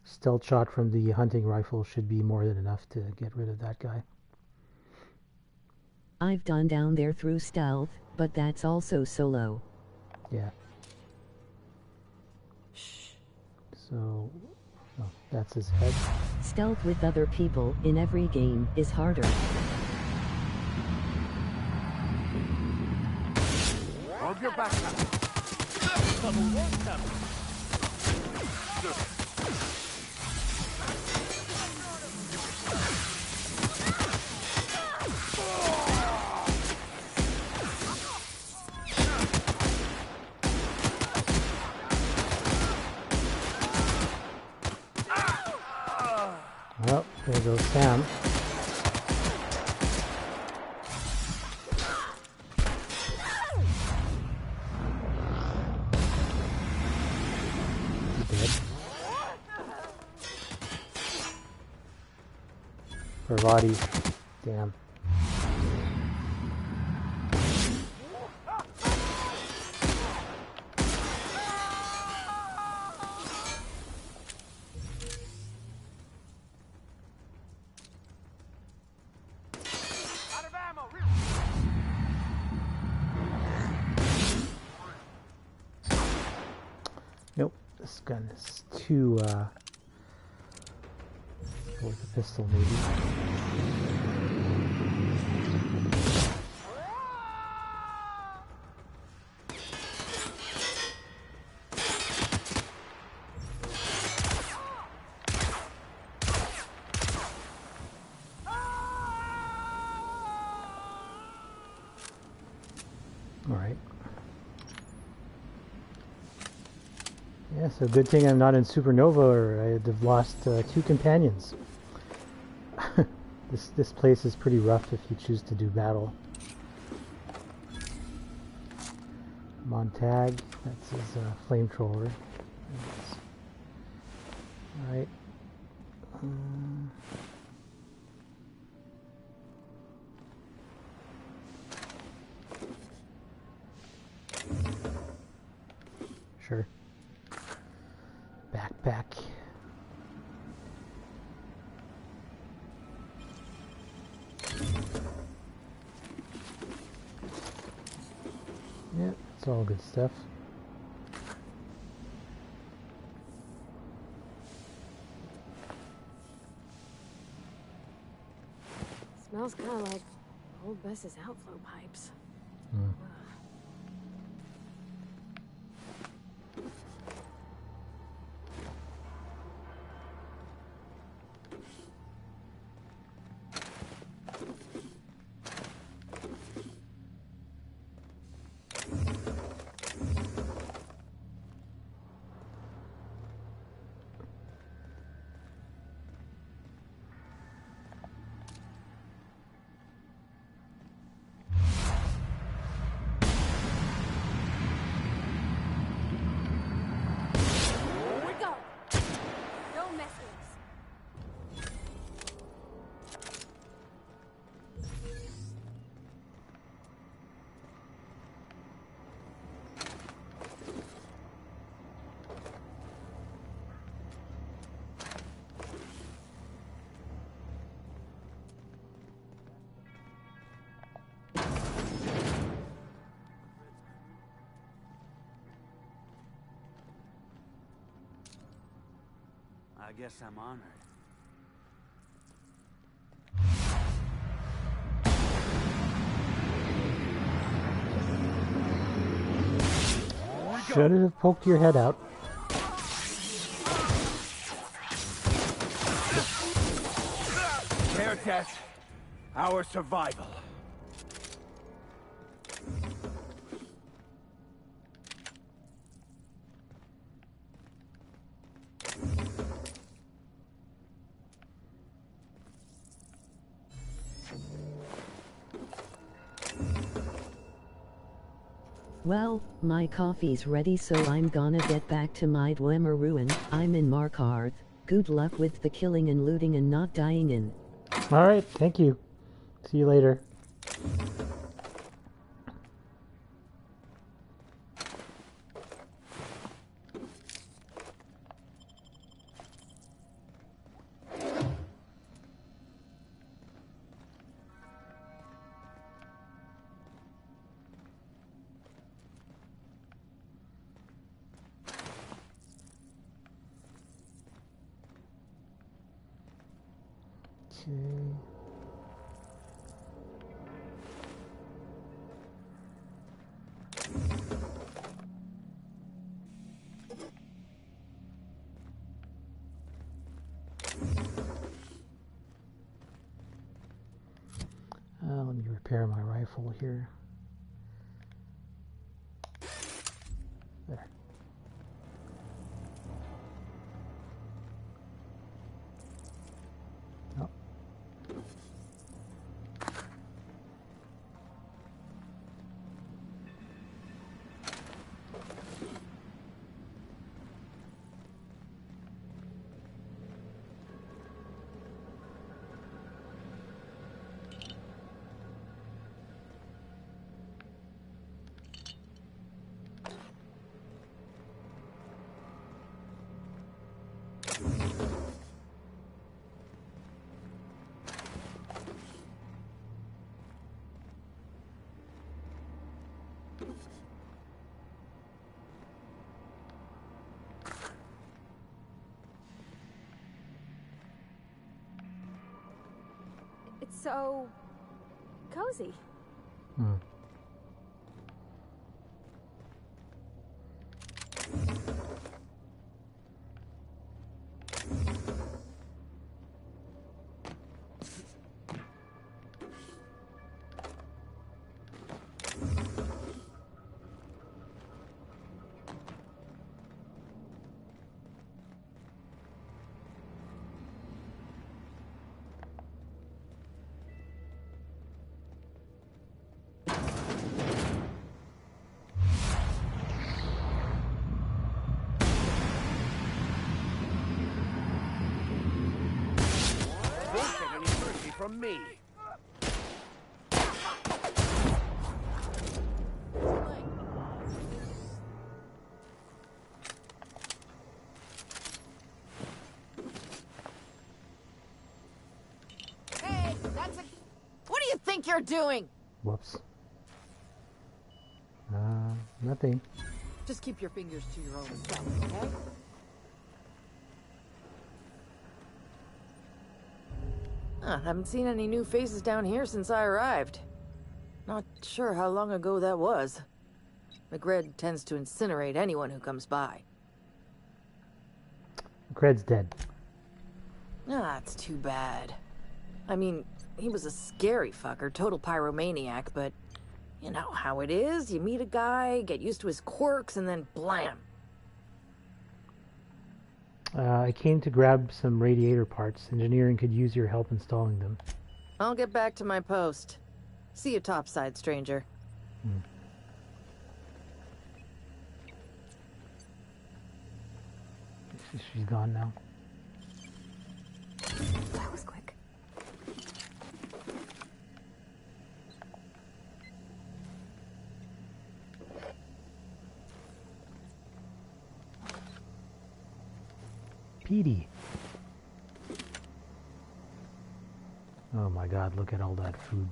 Stealth shot from the hunting rifle should be more than enough to get rid of that guy. I've done down there through stealth, but that's also solo. Yeah. Shh. So, oh, that's his head. Stealth with other people in every game is harder. Hold your back up. Well, there goes Sam. Dead. Parvati. Damn. Nope, this gun is too, with a pistol maybe. Alright. Yeah, so good thing I'm not in Supernova, or I'd have lost 2 companions. This place is pretty rough if you choose to do battle. Montag, that's his flamethrower. Alright. Sure. Backpack. Yeah, it's all good stuff. Smells kind of like old Bess's outflow pipes. I guess I'm honored. Should have poked your head out. Their death, our survival. Well, my coffee's ready, so I'm gonna get back to my Dwemer ruin. I'm in Markarth. Good luck with the killing and looting and not dying in. Alright, thank you. See you later. Okay. Let me repair my rifle here. There. Oh. It's so cozy. Hmm. Won't get any mercy from me. Hey, that's a... What do you think you're doing? Whoops. Nothing. Just keep your fingers to your own self, okay? Haven't seen any new faces down here since I arrived. Not sure how long ago that was. McRed tends to incinerate anyone who comes by. Cred's dead. It's too bad. I mean, he was a scary fucker, total pyromaniac, but you know how it is. You meet a guy, get used to his quirks, and then blam. I came to grab some radiator parts. Engineering could use your help installing them. I'll get back to my post. See you topside, stranger. She's gone now. That was quick. Petey. Oh my god, look at all that food.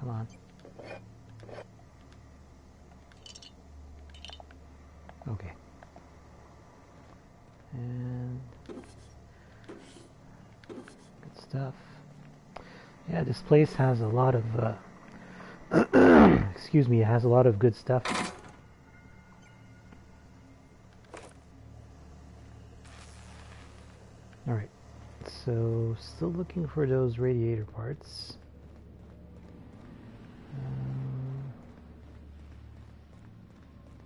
Come on. Okay. And good stuff. Yeah, this place has a lot of, excuse me, it has a lot of good stuff. Alright, so still looking for those radiator parts.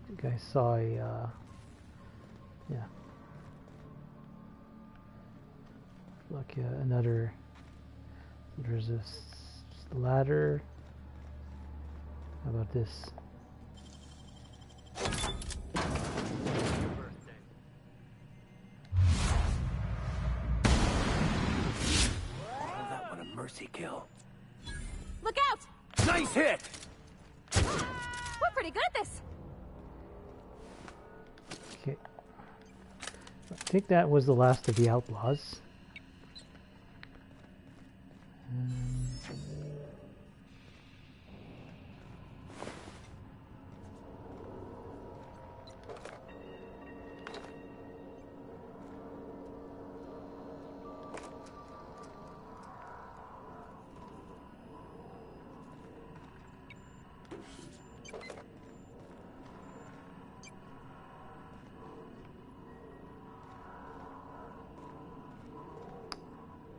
I think I saw a, yeah. Look, another, there's this ladder. How about this? That one a mercy kill. Look out! Nice hit! We're pretty good at this. Okay. I think that was the last of the outlaws.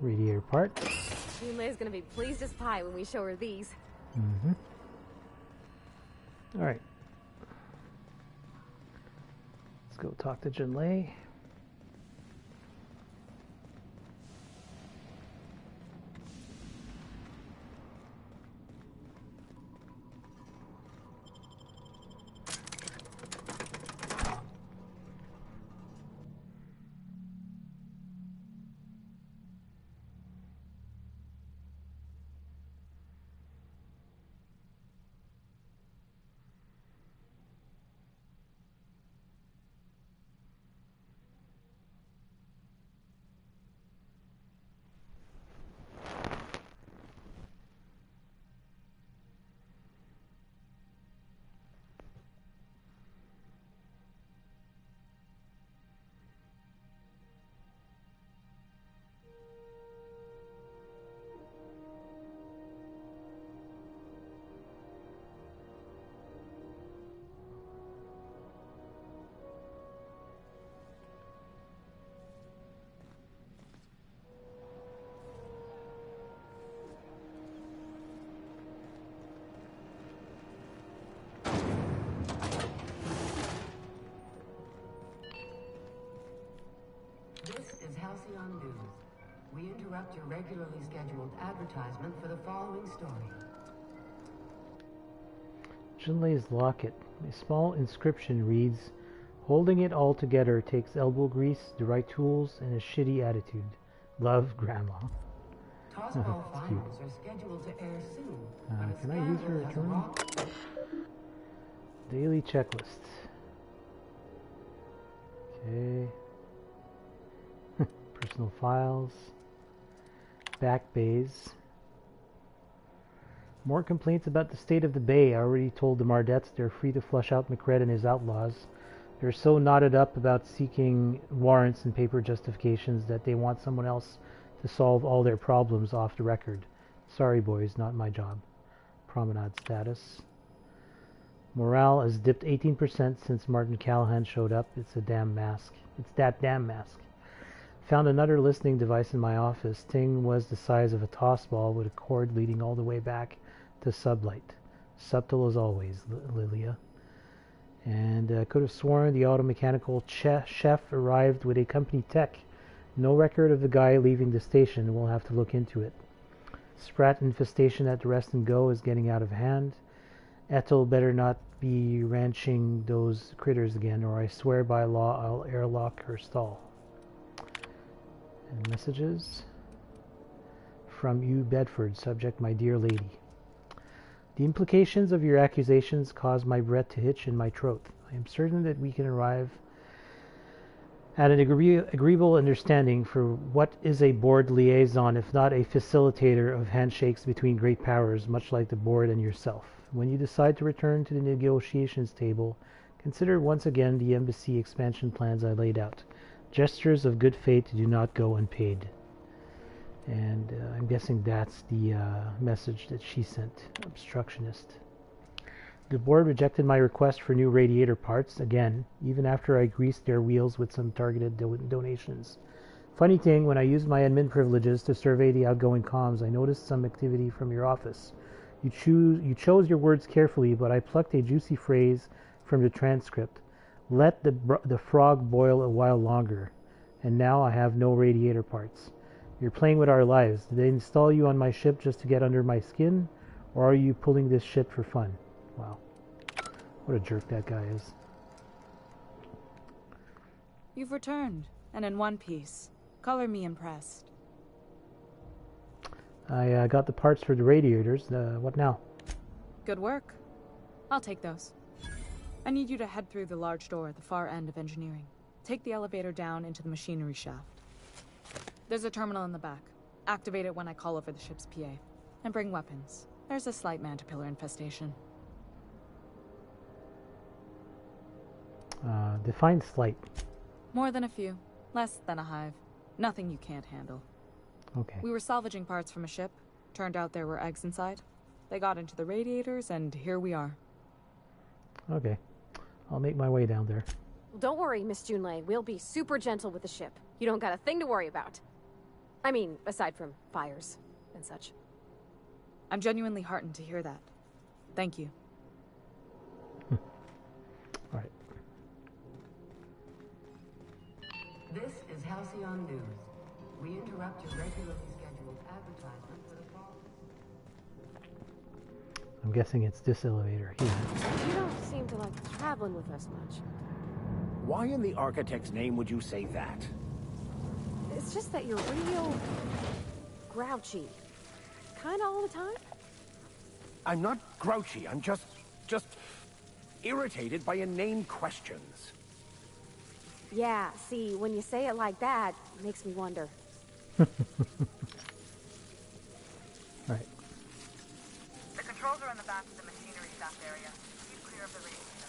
Radiator part. Junlei's gonna be pleased as pie when we show her these. Mm-hmm. All right. Let's go talk to Junlei. We interrupt your regularly scheduled advertisement for the following story. Junlei's locket. A small inscription reads, "Holding it all together takes elbow grease, the right tools, and a shitty attitude. Love, Grandma." Tossball finals are scheduled to air soon. Can I use her return? Daily checklist. Okay. Personal files. Back bays. More complaints about the state of the bay. I already told the Mardettes they're free to flush out McRed and his outlaws. They're so knotted up about seeking warrants and paper justifications that they want someone else to solve all their problems off the record. Sorry, boys, not my job. Promenade status. Morale has dipped 18% since Martin Callahan showed up. It's a damn mask. It's that damn mask. Found another listening device in my office. Thing was the size of a toss ball with a cord leading all the way back to sublight. Subtle as always, Lilia. And I could have sworn the auto-mechanical chef arrived with a company tech. No record of the guy leaving the station. We'll have to look into it. Sprat infestation at the Rest and Go is getting out of hand. Ethel better not be ranching those critters again, or I swear by law I'll airlock her stall. And messages from Udom Bedford. Subject, my dear lady. The implications of your accusations cause my breath to hitch in my throat. I am certain that we can arrive at an agreeable understanding for what is a board liaison, if not a facilitator of handshakes between great powers, much like the board and yourself. When you decide to return to the negotiations table, consider once again the embassy expansion plans I laid out. Gestures of good faith do not go unpaid. And I'm guessing that's the message that she sent, obstructionist. The board rejected my request for new radiator parts, again, even after I greased their wheels with some targeted donations. Funny thing, when I used my admin privileges to survey the outgoing comms, I noticed some activity from your office. You chose your words carefully, but I plucked a juicy phrase from the transcript. Let the frog boil a while longer, and now I have no radiator parts. You're playing with our lives. Did they install you on my ship just to get under my skin, or are you pulling this shit for fun? Wow. What a jerk that guy is. You've returned, and in one piece. Color me impressed. I got the parts for the radiators. What now? Good work. I'll take those. I need you to head through the large door at the far end of engineering. Take the elevator down into the machinery shaft. There's a terminal in the back. Activate it when I call over the ship's PA. And bring weapons. There's a slight mantipillar infestation. Define slight. More than a few. Less than a hive. Nothing you can't handle. Okay. We were salvaging parts from a ship. Turned out there were eggs inside. They got into the radiators, and here we are. Okay. I'll make my way down there. Don't worry, Miss Junlei. We'll be super gentle with the ship. You don't got a thing to worry about. I mean, aside from fires and such. I'm genuinely heartened to hear that. Thank you. Alright. This is Halcyon News. We interrupt your regularly scheduled advertisement for the fall. I'm guessing it's this elevator here. You don't seem to like traveling with us much. Why in the architect's name would you say that? It's just that you're real grouchy. Kinda all the time? I'm not grouchy. I'm just irritated by inane questions. Yeah, see, when you say it like that, it makes me wonder. Right. The controls are in the back of the machinery shaft area. Keep clear of the radiation.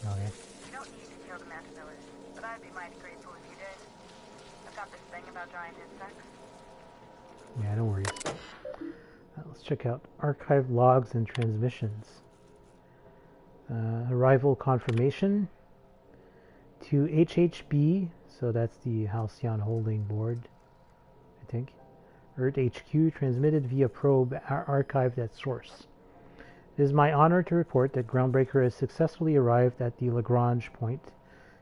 Okay. You don't need to kill the mantibillas, but I'd be mighty grateful if you did. I've got this thing about giant insects. Yeah, no worries. Let's check out archive logs and transmissions. Arrival confirmation to HHB, so that's the Halcyon Holding Board, I think. Earth HQ transmitted via probe archived at source. It is my honor to report that Groundbreaker has successfully arrived at the Lagrange point,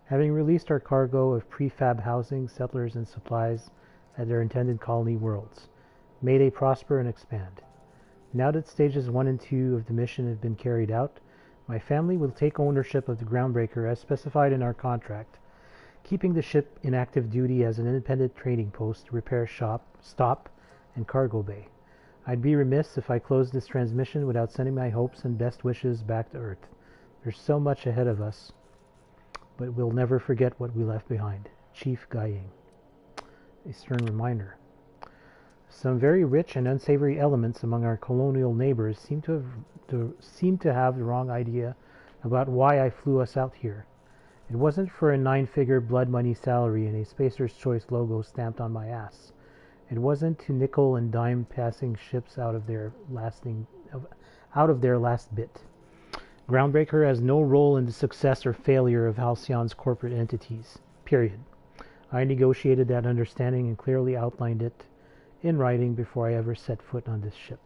having released our cargo of prefab housing, settlers, and supplies at their intended colony worlds. May they prosper and expand. Now that stages 1 and 2 of the mission have been carried out, my family will take ownership of the Groundbreaker as specified in our contract, keeping the ship in active duty as an independent trading post, repair shop, stop, and cargo bay. I'd be remiss if I closed this transmission without sending my hopes and best wishes back to Earth. There's so much ahead of us, but we'll never forget what we left behind. Chief Guying. A stern reminder. Some very rich and unsavory elements among our colonial neighbors seem to have the wrong idea about why I flew us out here. It wasn't for a 9-figure blood money salary and a Spacer's Choice logo stamped on my ass. It wasn't to nickel and dime passing ships out of their last bit. Groundbreaker has no role in the success or failure of Halcyon's corporate entities. Period. I negotiated that understanding and clearly outlined it in writing before I ever set foot on this ship.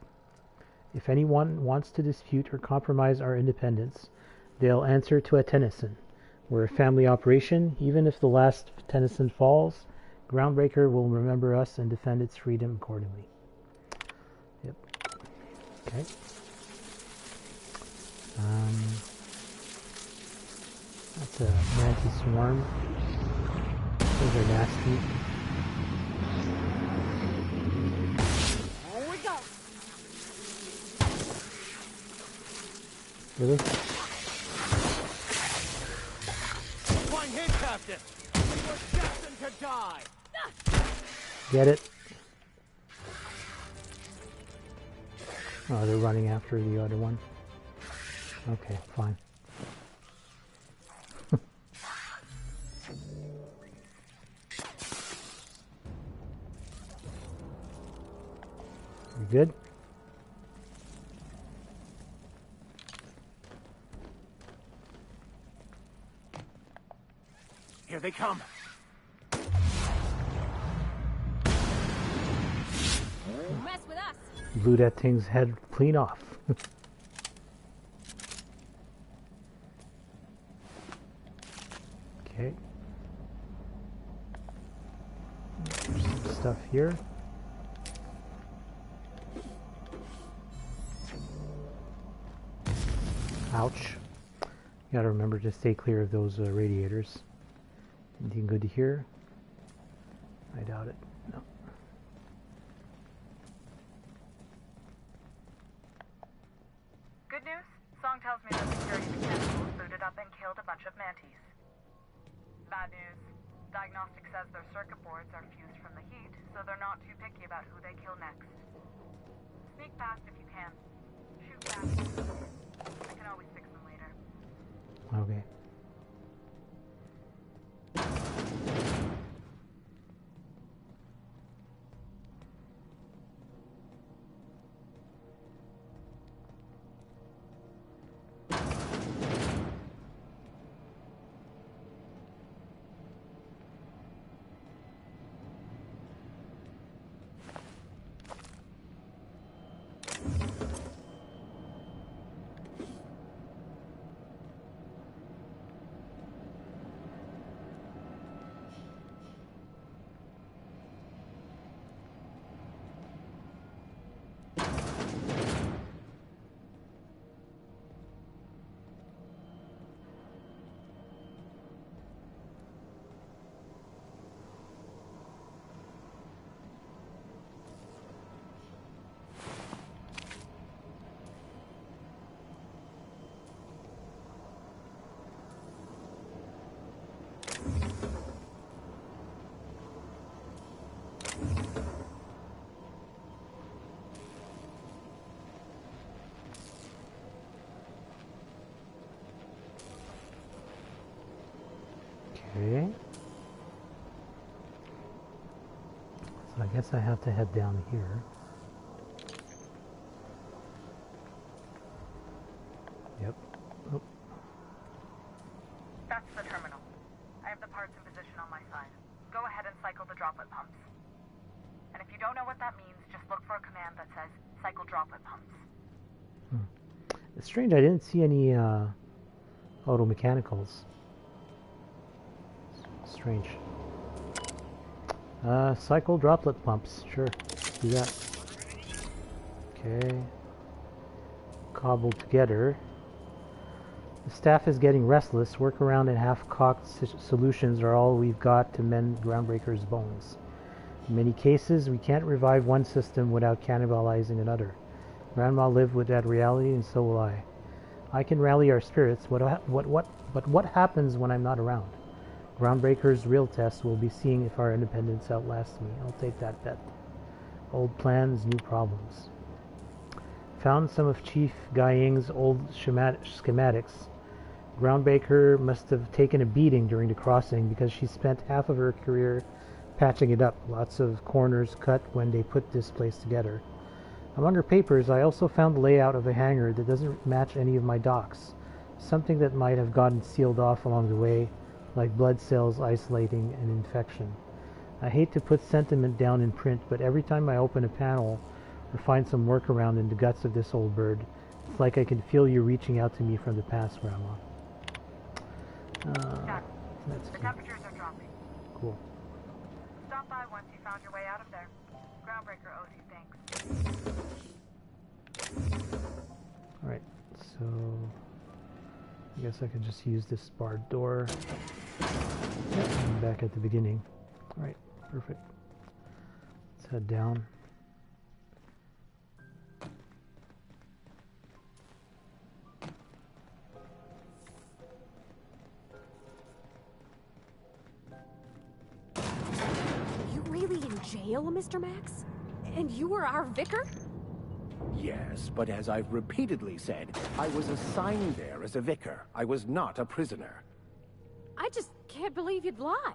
If anyone wants to dispute or compromise our independence, they'll answer to a Tennyson. We're a family operation. Even if the last Tennyson falls, Groundbreaker will remember us and defend its freedom accordingly. Yep. Okay. That's a mantis swarm. Those are nasty. Here we go. Really? One hit, Captain. We were destined to die. Get it? Oh, they're running after the other one. Okay, fine. good? Here they come. Mess with us. Blew that thing's head clean off. Okay. There's some stuff here. Ouch. You gotta remember to stay clear of those radiators. Anything good to hear? I doubt it. No. Good news? Song tells me that security mechanicals booted up and killed a bunch of mantis. Bad news. Diagnostic says their circuit boards are fused from the heat, so they're not too picky about who they kill next. Sneak past if you can. Shoot fast. I can always fix them later. Okay. Okay. So I guess I have to head down here. Yep. Oh. That's the terminal. I have the parts in position on my side. Go ahead and cycle the droplet pumps. And if you don't know what that means, just look for a command that says cycle droplet pumps. It's strange, I didn't see any auto mechanicals. Strange. Cycle droplet pumps. Sure. Let's do that. Okay. Cobbled together. The staff is getting restless. Workaround and half-cocked solutions are all we've got to mend Groundbreaker's bones. In many cases, we can't revive one system without cannibalizing another. Grandma lived with that reality, and so will I. I can rally our spirits, but what happens when I'm not around? Groundbreaker's real test will be seeing if our independence outlasts me. I'll take that bet. Old plans, new problems. Found some of Chief Guy Ying's old schematics. Groundbreaker must have taken a beating during the crossing because she spent half of her career patching it up. Lots of corners cut when they put this place together. Among her papers, I also found the layout of a hangar that doesn't match any of my docks. Something that might have gotten sealed off along the way, like blood cells isolating an infection. I hate to put sentiment down in print, but every time I open a panel or find some workaround in the guts of this old bird, it's like I can feel you reaching out to me from the past, Grandma. That's the cool. temperatures are dropping. Cool. Stop by once you found your way out of there. Groundbreaker owes you thanks. Alright, so I guess I could just use this barred door. Yep, I'm back at the beginning. Alright, perfect. Let's head down. You really in jail, Mr. Max? And you were our vicar? Yes, but as I've repeatedly said, I was assigned there as a vicar. I was not a prisoner. I just can't believe you'd lie.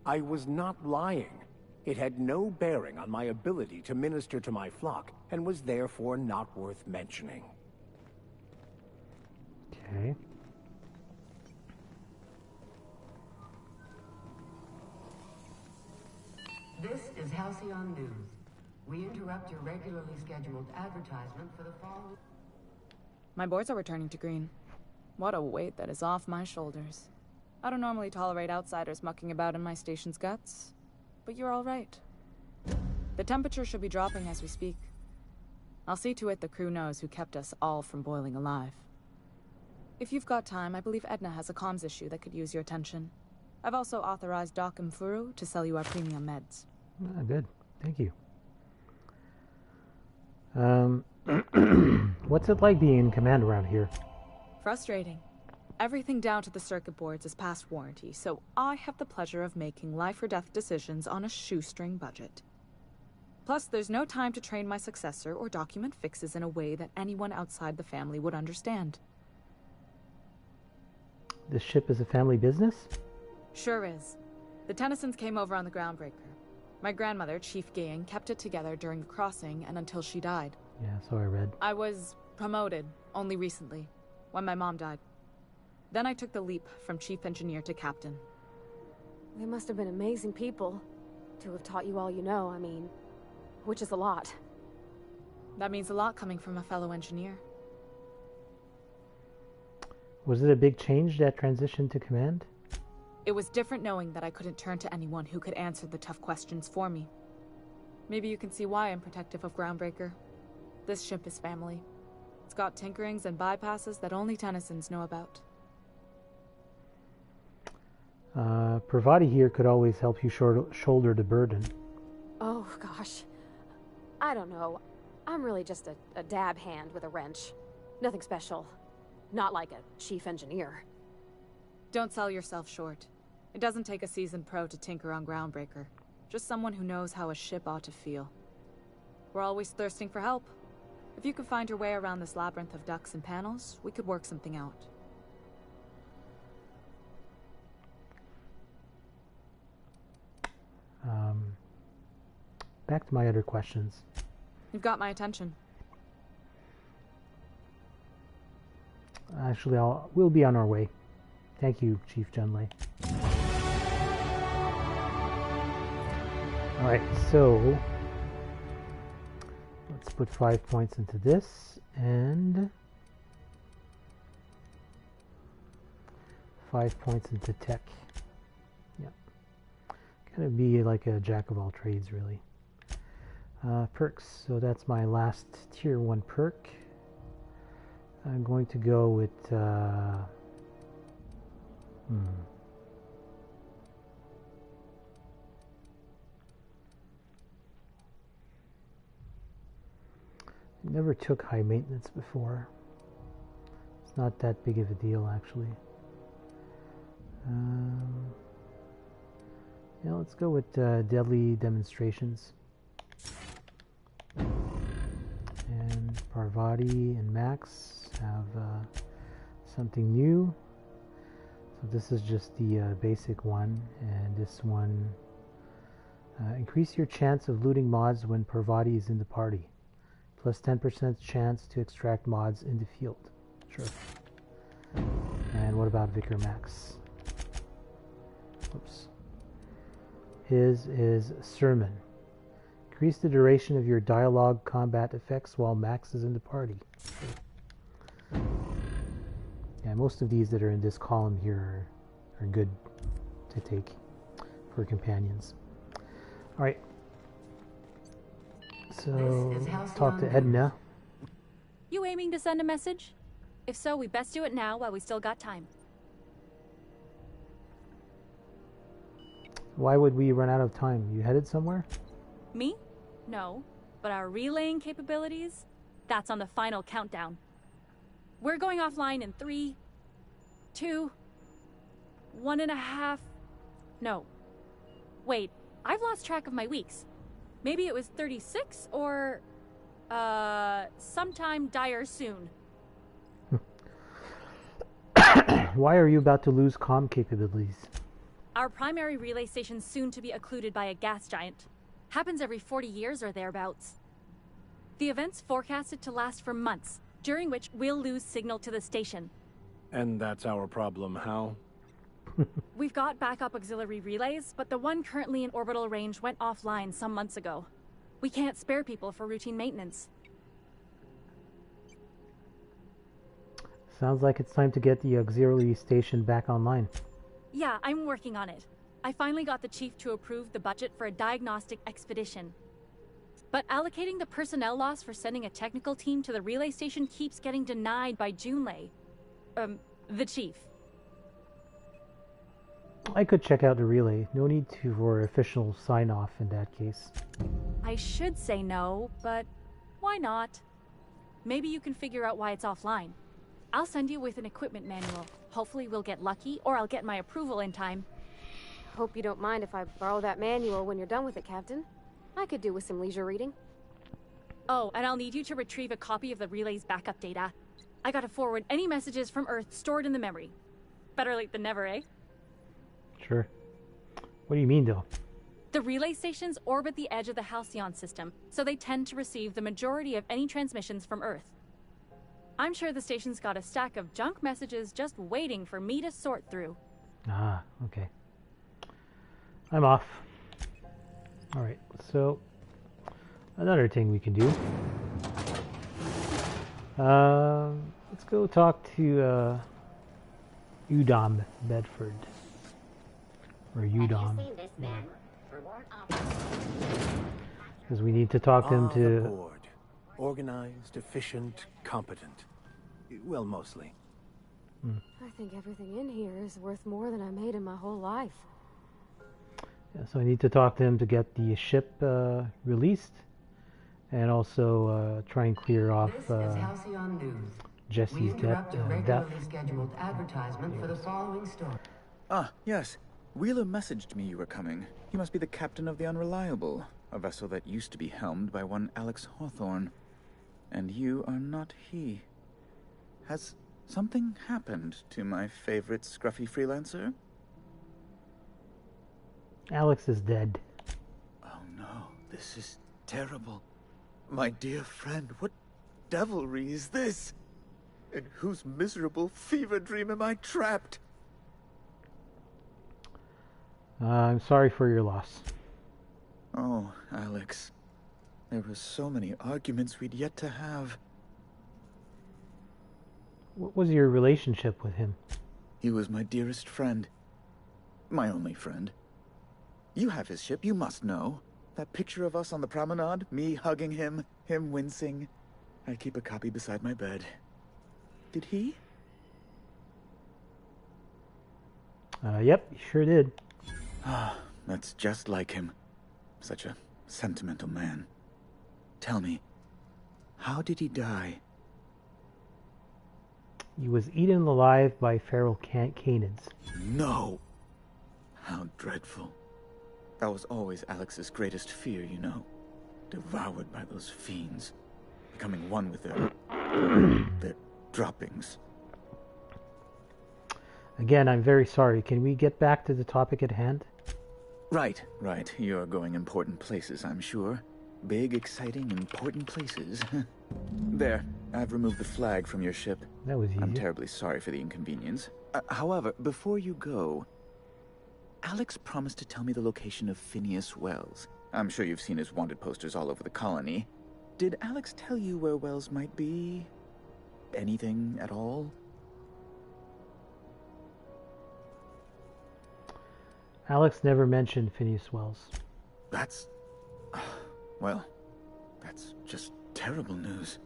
I was not lying. It had no bearing on my ability to minister to my flock, and was therefore not worth mentioning. Okay. This is Halcyon News. We interrupt your regularly scheduled advertisement for the following... My boards are returning to green. What a weight that is off my shoulders. I don't normally tolerate outsiders mucking about in my station's guts, but you're all right. The temperature should be dropping as we speak. I'll see to it the crew knows who kept us all from boiling alive. If you've got time, I believe Edna has a comms issue that could use your attention. I've also authorized Doc and Furu to sell you our premium meds. Ah, good. Thank you. What's it like being in command around here? Frustrating. Everything down to the circuit boards is past warranty, so I have the pleasure of making life or death decisions on a shoestring budget. Plus, there's no time to train my successor or document fixes in a way that anyone outside the family would understand. This ship is a family business? Sure is. The Tennysons came over on the Groundbreaker. My grandmother, Chief Gayan, kept it together during the crossing and until she died. Yeah, so I read. I was promoted only recently, when my mom died. Then I took the leap from chief engineer to captain. They must have been amazing people to have taught you all you know, I mean, which is a lot. That means a lot coming from a fellow engineer. Was it a big change, that transition to command? It was different knowing that I couldn't turn to anyone who could answer the tough questions for me. Maybe you can see why I'm protective of Groundbreaker. This ship is family. It's got tinkerings and bypasses that only Tennysons know about. Pravati here could always help you shoulder the burden. Oh, gosh. I don't know. I'm really just a dab hand with a wrench. Nothing special. Not like a chief engineer. Don't sell yourself short. It doesn't take a seasoned pro to tinker on Groundbreaker. Just someone who knows how a ship ought to feel. We're always thirsting for help. If you could find your way around this labyrinth of ducts and panels, we could work something out. Back to my other questions. You've got my attention. Actually, we'll be on our way. Thank you, Chief Junlei. Alright, so let's put 5 points into this and 5 points into tech. Yep. Gonna be like a jack of all trades, really. Perks, so that's my last tier 1 perk. I'm going to go with never took high maintenance before. It's not that big of a deal, actually. Yeah, let's go with deadly demonstrations. And Parvati and Max have something new. So this is just the basic one, and this one increase your chance of looting mods when Parvati is in the party. Plus 10% chance to extract mods in the field. Sure. And what about Vicar Max? Oops. His is Sermon. Increase the duration of your dialogue combat effects while Max is in the party. Sure. Yeah, most of these that are in this column here are good to take for companions. Alright. So, talk to Edna. You aiming to send a message? If so, we best do it now while we still got time. Why would we run out of time? You headed somewhere? Me? No. But our relaying capabilities? That's on the final countdown. We're going offline in 3, 2, 1.5... No. Wait, I've lost track of my weeks. Maybe it was 36 or... sometime dire soon. Why are you about to lose comm capabilities? Our primary relay station's soon to be occluded by a gas giant. Happens every 40 years or thereabouts. The event's forecasted to last for months, during which we'll lose signal to the station. And that's our problem, how? We've got backup auxiliary relays, but the one currently in orbital range went offline some months ago. We can't spare people for routine maintenance. Sounds like it's time to get the auxiliary station back online. Yeah, I'm working on it. I finally got the chief to approve the budget for a diagnostic expedition. But allocating the personnel loss for sending a technical team to the relay station keeps getting denied by Junlei. The chief. I could check out the relay. No need for official sign-off in that case. I should say no, but why not? Maybe you can figure out why it's offline. I'll send you with an equipment manual. Hopefully we'll get lucky, or I'll get my approval in time. Hope you don't mind if I borrow that manual when you're done with it, Captain. I could do with some leisure reading. Oh, and I'll need you to retrieve a copy of the relay's backup data. I gotta forward any messages from Earth stored in the memory. Better late than never, eh? Sure. What do you mean, though? The relay stations orbit the edge of the Halcyon system, so they tend to receive the majority of any transmissions from Earth. I'm sure the station's got a stack of junk messages just waiting for me to sort through. Ah, okay. I'm off. Alright, so another thing we can do. Let's go talk to Udom Bedford. Or Udom. Because we need to talk to him to... Board. Organized, efficient, competent. Well, mostly. I think everything in here is worth more than I made in my whole life. Yeah, so I need to talk to him to get the ship released, and also try and clear off Jesse's death. Scheduled advertisement for the following story. Ah, yes. Wheeler messaged me you were coming. He must be the captain of the Unreliable, a vessel that used to be helmed by one Alex Hawthorne. And you are not he. Has something happened to my favorite scruffy freelancer? Alex is dead. Oh no, this is terrible. My dear friend, what devilry is this? In whose miserable fever dream am I trapped? I'm sorry for your loss. Oh, Alex. There were so many arguments we'd yet to have. What was your relationship with him? He was my dearest friend. My only friend. You have his ship, you must know. That picture of us on the promenade, me hugging him, him wincing. I keep a copy beside my bed. Did he? Yep, he sure did. Ah, that's just like him. Such a sentimental man. Tell me, how did he die? He was eaten alive by feral canids. No! How dreadful. That was always Alex's greatest fear, you know. Devoured by those fiends. Becoming one with their droppings. Again, I'm very sorry. Can we get back to the topic at hand? Right. You're going important places, I'm sure. Big, exciting, important places. There, I've removed the flag from your ship. That was easy. I'm terribly sorry for the inconvenience. However, before you go, Alex promised to tell me the location of Phineas Wells. I'm sure you've seen his wanted posters all over the colony. Did Alex tell you where Wells might be? Anything at all? Alex never mentioned Phineas Wells. That's... well, that's just terrible news.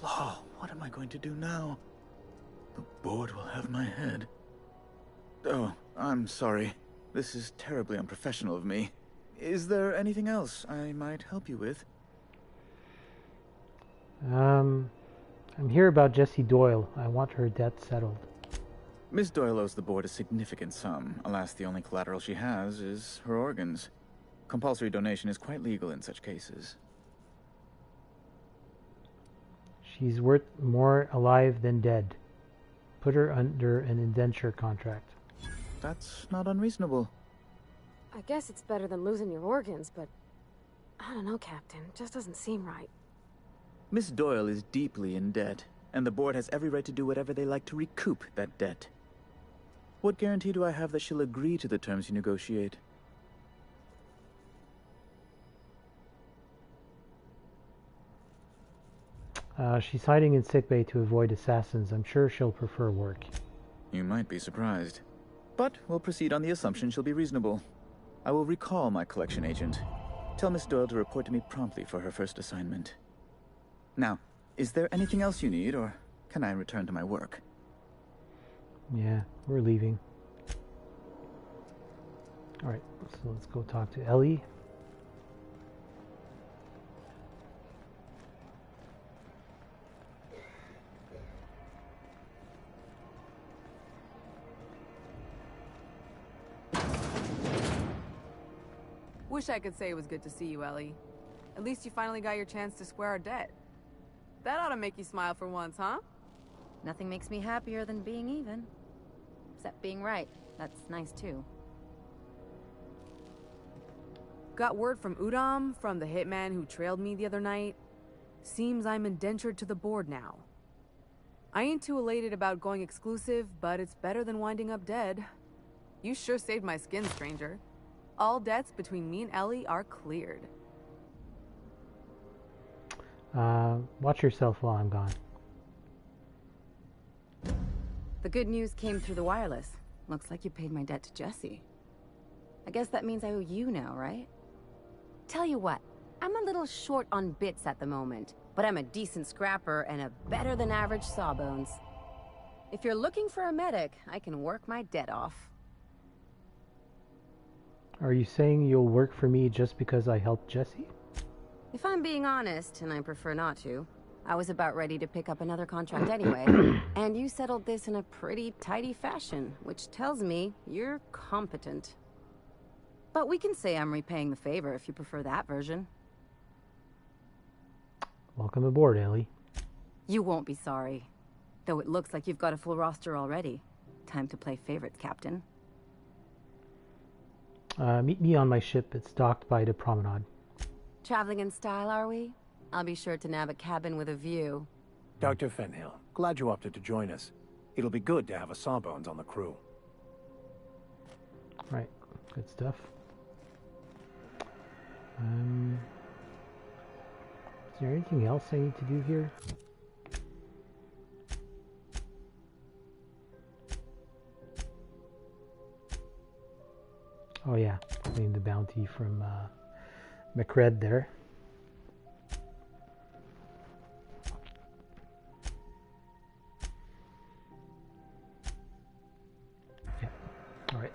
Law, what am I going to do now? The board will have my head. Oh, I'm sorry. This is terribly unprofessional of me. Is there anything else I might help you with? I'm here about Jessie Doyle. I want her debt settled. Miss Doyle owes the board a significant sum. Alas, the only collateral she has is her organs. Compulsory donation is quite legal in such cases. She's worth more alive than dead. Put her under an indenture contract. That's not unreasonable. I guess it's better than losing your organs, but I don't know, Captain. It just doesn't seem right. Miss Doyle is deeply in debt, and the board has every right to do whatever they like to recoup that debt. What guarantee do I have that she'll agree to the terms you negotiate? She's hiding in sickbay to avoid assassins. I'm sure she'll prefer work. You might be surprised. But we'll proceed on the assumption she'll be reasonable. I will recall my collection agent. Tell Miss Doyle to report to me promptly for her first assignment. Now, is there anything else you need, or can I return to my work? Yeah, we're leaving. Alright, so let's go talk to Ellie. Wish I could say it was good to see you, Ellie. At least you finally got your chance to square our debt. That ought to make you smile for once, huh? Nothing makes me happier than being even. Except being right. That's nice, too. Got word from Udom, from the hitman who trailed me the other night. Seems I'm indentured to the board now. I ain't too elated about going exclusive, but it's better than winding up dead. You sure saved my skin, stranger. All debts between me and Ellie are cleared. Watch yourself while I'm gone. The good news came through the wireless. Looks like you paid my debt to Jesse. I guess that means I owe you now, right? Tell you what, I'm a little short on bits at the moment, but I'm a decent scrapper and a better than average sawbones. If you're looking for a medic, I can work my debt off. Are you saying you'll work for me just because I helped Jesse? If I'm being honest, and I prefer not to, I was about ready to pick up another contract anyway, and you settled this in a pretty tidy fashion, which tells me you're competent. But we can say I'm repaying the favor if you prefer that version. Welcome aboard, Ellie. You won't be sorry. Though it looks like you've got a full roster already. Time to play favorites, Captain. Meet me on my ship. It's docked by the promenade. Traveling in style, are we? I'll be sure to nab a cabin with a view. Dr. Fenhill, glad you opted to join us. It'll be good to have a sawbones on the crew. Right, good stuff. Is there anything else I need to do here? Oh yeah, claim the bounty from McRed there. Yeah, all right.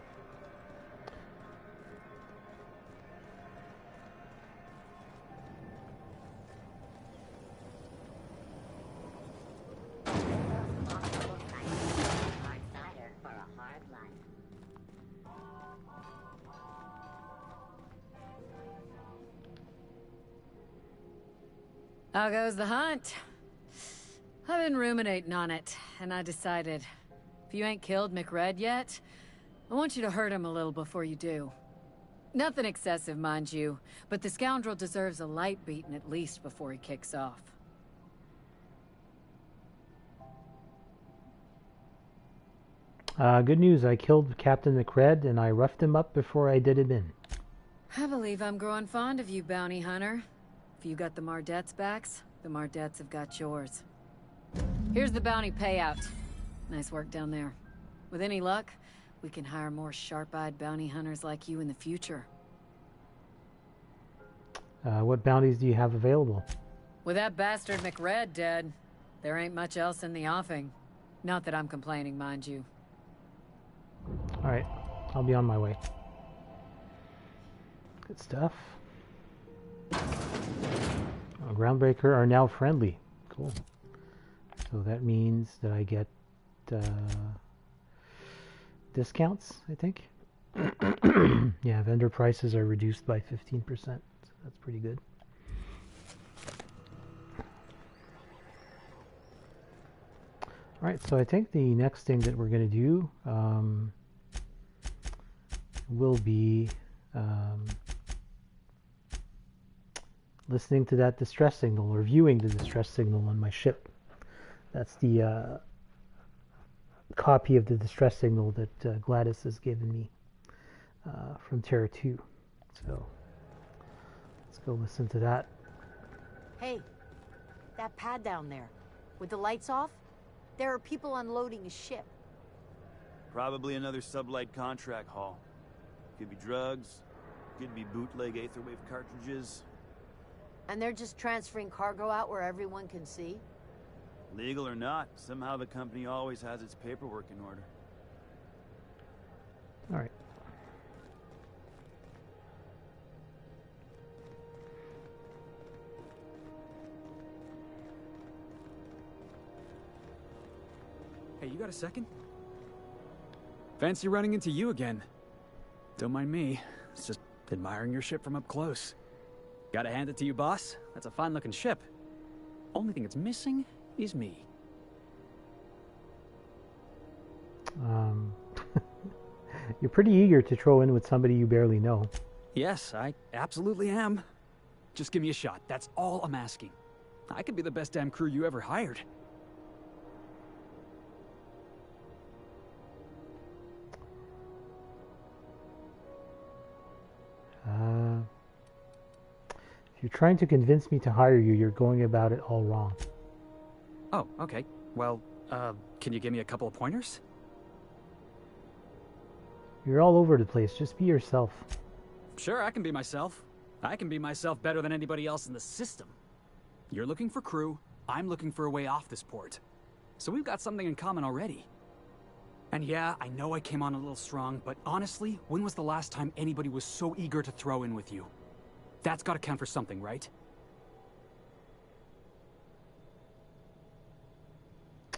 How goes the hunt? I've been ruminating on it, and I decided, if you ain't killed McRed yet, I want you to hurt him a little before you do. Nothing excessive, mind you, but the scoundrel deserves a light beating at least before he kicks off. Good news, I killed Captain McRed, and I roughed him up before I did him in. I believe I'm growing fond of you, bounty hunter. If you got the Mardets' backs, the Mardets have got yours. Here's the bounty payout. Nice work down there. With any luck, we can hire more sharp-eyed bounty hunters like you in the future. What bounties do you have available? With that bastard McRed dead, there ain't much else in the offing. Not that I'm complaining, mind you. Alright, I'll be on my way. Good stuff. Groundbreaker are now friendly. Cool. So that means that I get discounts, I think. Yeah, vendor prices are reduced by 15%. So that's pretty good. Alright, so I think the next thing that we're going to do will be listening to that distress signal or viewing the distress signal on my ship. That's the copy of the distress signal that Gladys has given me from Terra 2. So let's go listen to that. Hey, that pad down there, with the lights off, there are people unloading a ship. Probably another sublight contract haul. Could be drugs, could be bootleg Aetherwave cartridges. And they're just transferring cargo out where everyone can see? Legal or not, somehow the company always has its paperwork in order. All right. Hey, you got a second? Fancy running into you again. Don't mind me. It's just admiring your ship from up close. Gotta hand it to you, boss. That's a fine-looking ship. Only thing it's missing is me. You're pretty eager to throw in with somebody you barely know. Yes, I absolutely am. Just give me a shot. That's all I'm asking. I could be the best damn crew you ever hired. If you're trying to convince me to hire you, you're going about it all wrong. Oh, okay. Well, can you give me a couple of pointers? You're all over the place. Just be yourself. Sure, I can be myself. I can be myself better than anybody else in the system. You're looking for crew, I'm looking for a way off this port. So we've got something in common already. And yeah, I know I came on a little strong, but honestly, when was the last time anybody was so eager to throw in with you? That's gotta count for something, right?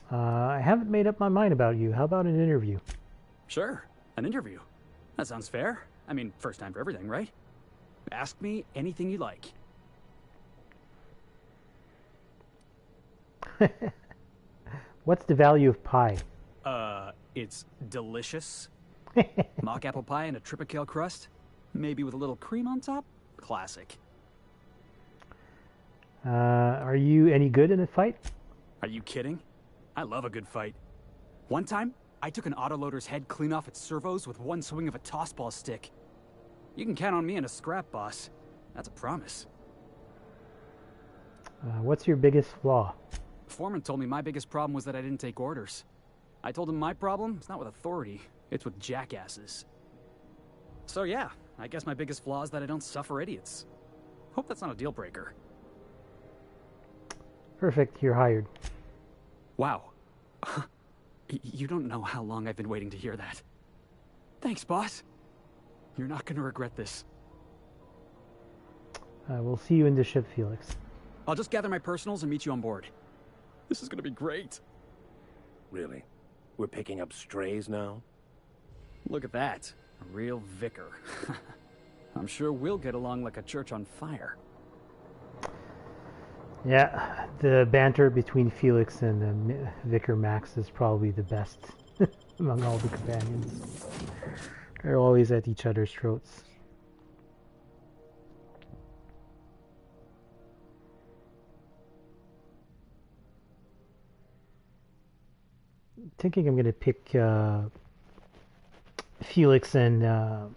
I haven't made up my mind about you. How about an interview? Sure, an interview. That sounds fair. I mean, first time for everything, right? Ask me anything you like. What's the value of pie? It's delicious. Mock apple pie and a tripicale crust. Maybe with a little cream on top. Classic. Are you any good in a fight? Are you kidding? I love a good fight. One time, I took an autoloader's head clean off its servos with one swing of a tossball stick. You can count on me in a scrap, boss. That's a promise. What's your biggest flaw? Foreman told me my biggest problem was that I didn't take orders. I told him my problem is not with authority, it's with jackasses. So yeah, I guess my biggest flaw is that I don't suffer idiots. Hope that's not a deal breaker. Perfect, you're hired. Wow. You don't know how long I've been waiting to hear that. Thanks, boss. You're not gonna regret this. We'll see you in the ship, Felix. I'll just gather my personals and meet you on board. This is gonna be great. Really? We're picking up strays now? Look at that. A real vicar. I'm sure we'll get along like a church on fire. Yeah, the banter between Felix and Vicar Max is probably the best among all the companions. They're always at each other's throats. Thinking I'm going to pick Felix and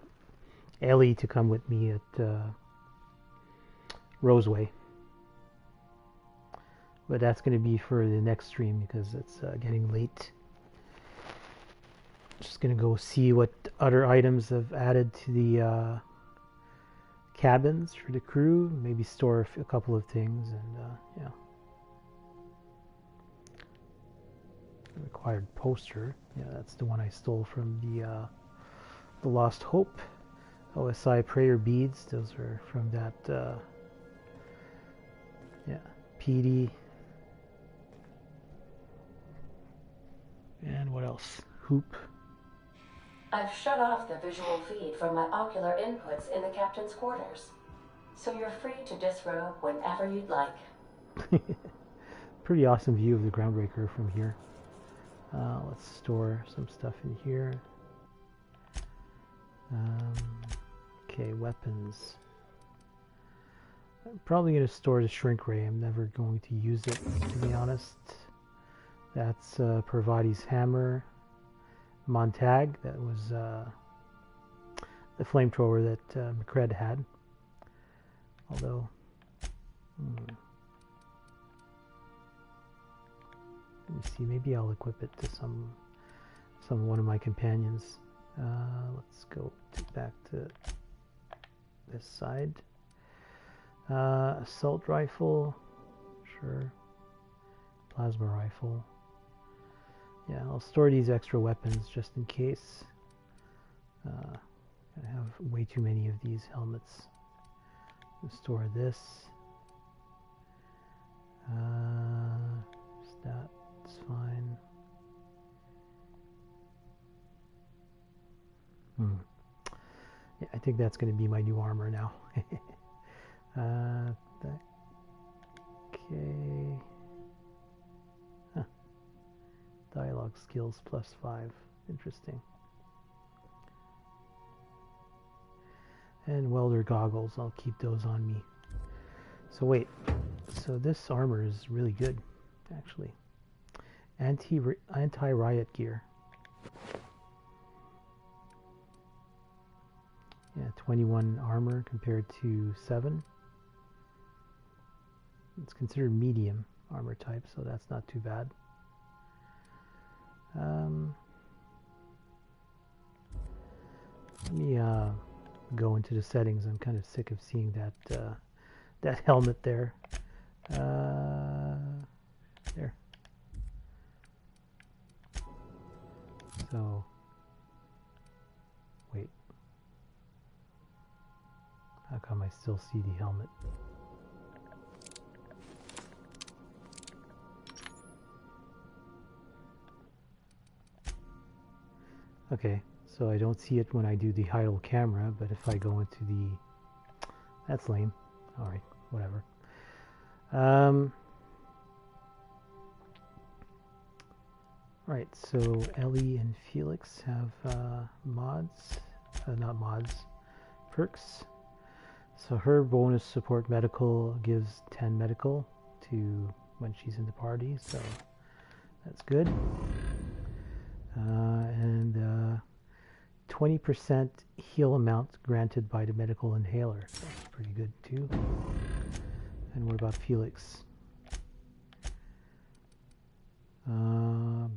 Ellie to come with me at Roseway. But that's going to be for the next stream because it's getting late. Just going to go see what other items have added to the cabins for the crew. Maybe store a couple of things and yeah. Required poster. Yeah, that's the one I stole from the Lost Hope. OSI prayer beads. Those are from that. Yeah, PD. And what else? Hoop. I've shut off the visual feed from my ocular inputs in the captain's quarters, so you're free to disrobe whenever you'd like. Pretty awesome view of the Groundbreaker from here. Let's store some stuff in here. Okay, weapons. I'm probably going to store the shrink ray. I'm never going to use it, to be honest. That's Parvati's hammer. Montag, that was the flamethrower that McRed had. Although, let me see, maybe I'll equip it to one of my companions. Let's go back to this side. Assault rifle, sure. Plasma rifle. Yeah, I'll store these extra weapons just in case. I have way too many of these helmets. I'll store this. That's fine. Yeah, I think that's going to be my new armor now. Okay. Huh. Dialogue skills +5. Interesting. And welder goggles. I'll keep those on me. So wait. So this armor is really good, actually. Anti-riot gear. Yeah, 21 armor compared to 7. It's considered medium armor type, so that's not too bad. Let me go into the settings. I'm kind of sick of seeing that helmet there. There. So, wait. How come I still see the helmet? Okay, so I don't see it when I do the idle camera, but if I go into the... That's lame. Alright, whatever. Right, so Ellie and Felix have perks. So her bonus support medical gives 10 medical to when she's in the party, so that's good. And 20% heal amount granted by the medical inhaler. That's pretty good too. And what about Felix?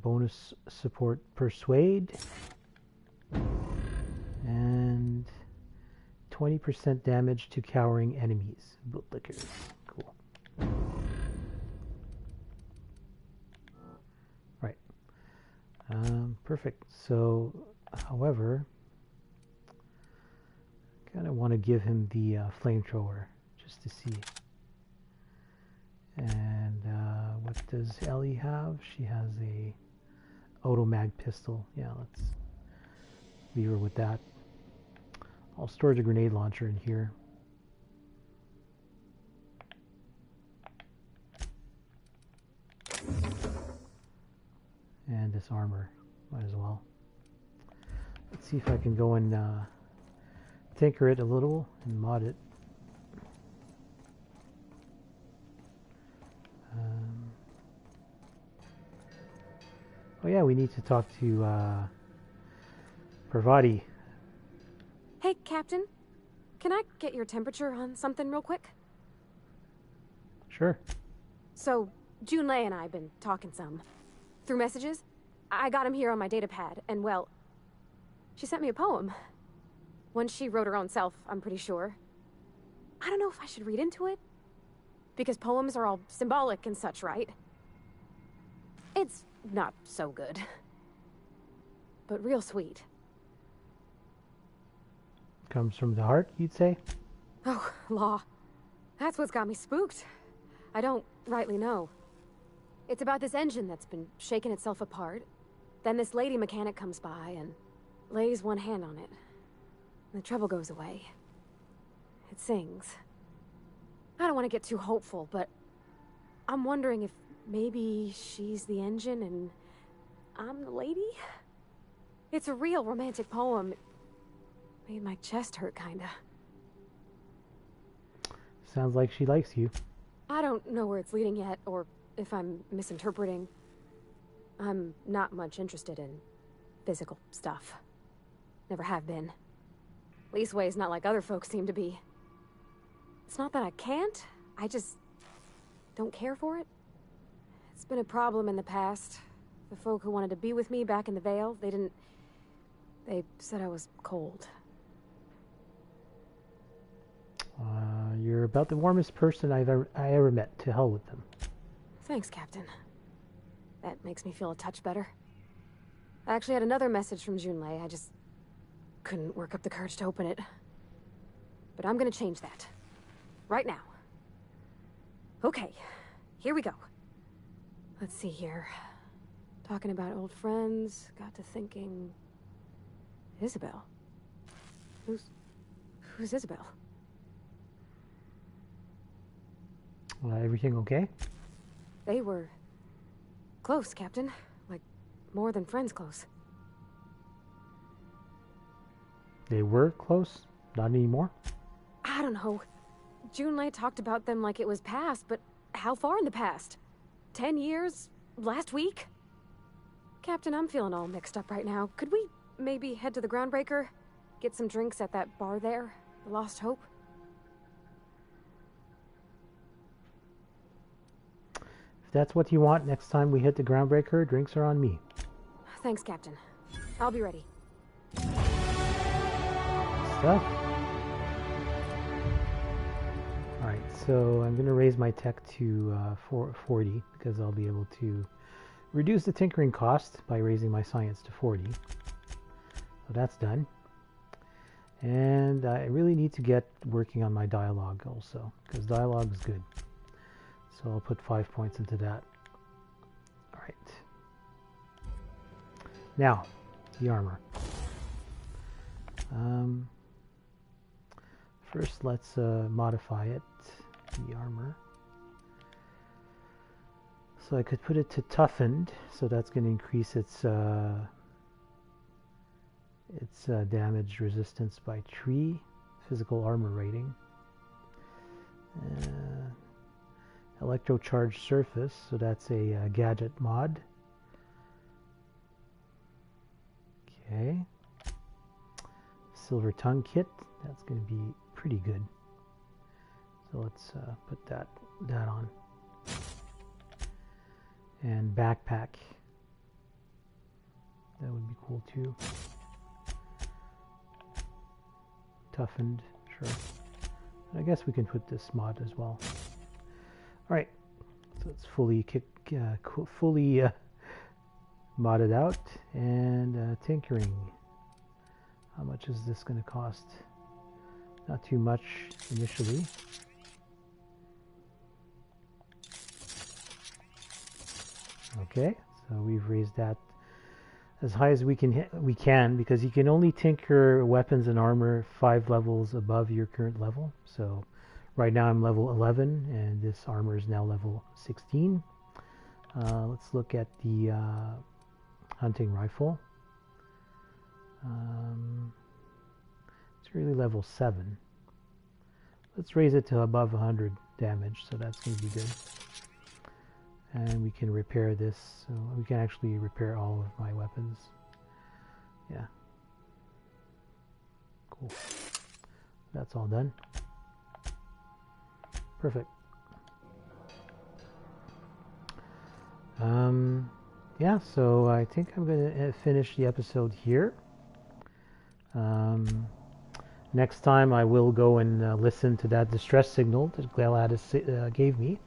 Bonus support persuade. And 20% damage to cowering enemies. Bootlickers. Cool. Right. Perfect. So, however, I kind of want to give him the flamethrower just to see. And what does Ellie have? She has a automag pistol. Yeah, let's leave her with that. I'll store the grenade launcher in here. And this armor, might as well. Let's see if I can go and tinker it a little and mod it. Oh yeah, we need to talk to Parvati. Hey, Captain. Can I get your temperature on something real quick? Sure. So, Junlei and I have been talking some. Through messages. I got him here on my datapad, and well, she sent me a poem. One she wrote her own self, I'm pretty sure. I don't know if I should read into it. Because poems are all symbolic and such, right? It's not so good. But real sweet. Comes from the heart, you'd say? Oh, law. That's what's got me spooked. I don't rightly know. It's about this engine that's been shaking itself apart. Then this lady mechanic comes by and lays one hand on it. And the trouble goes away. It sings. I don't want to get too hopeful, but I'm wondering if maybe she's the engine and I'm the lady? It's a real romantic poem. Made my chest hurt, kinda. Sounds like she likes you. I don't know where it's leading yet, or if I'm misinterpreting. I'm not much interested in physical stuff. Never have been. Leastways not like other folks seem to be. It's not that I can't, I just don't care for it. It's been a problem in the past. The folk who wanted to be with me back in the Vale, they said I was cold. You're about the warmest person I ever met. To hell with them. Thanks, Captain. That makes me feel a touch better. I actually had another message from Junlei. I just couldn't work up the courage to open it. But I'm gonna change that. Right now. Okay, here we go. Let's see here. Talking about old friends, got to thinking... Isabel? Who's Isabel? Everything okay? They were... close, Captain. Like, more than friends close. They were close? Not anymore? I don't know. Junlei talked about them like it was past, but how far in the past? 10 years? Last week? Captain, I'm feeling all mixed up right now. Could we maybe head to the Groundbreaker? Get some drinks at that bar there? The Lost Hope? If that's what you want, next time we hit the Groundbreaker, drinks are on me. Thanks, Captain. I'll be ready. Stuff. Alright, so I'm going to raise my tech to 40 because I'll be able to reduce the tinkering cost by raising my science to 40. So that's done. And I really need to get working on my dialogue also, because dialogue is good. So I'll put 5 points into that. Alright. Now, the armor. First, let's modify it, the armor. So I could put it to toughened, so that's going to increase its damage resistance by 3, physical armor rating. Electrocharged surface, so that's a gadget mod. Okay. Silver tongue kit, that's going to be pretty good. So let's put that on. And backpack, that would be cool too. Toughened, sure. I guess we can put this mod as well. All right, so it's fully modded out. And tinkering. How much is this going to cost? Not too much initially. Okay, so we've raised that as high as we can because you can only tinker weapons and armor 5 levels above your current level. So right now I'm level 11 and this armor is now level 16. Let's look at the hunting rifle. It's really level 7. Let's raise it to above 100 damage, so that's going to be good. And we can repair this, so we can actually repair all of my weapons. Yeah. Cool. That's all done. Perfect. Yeah, so I think I'm going to finish the episode here. Next time I will go and listen to that distress signal that Gladys gave me,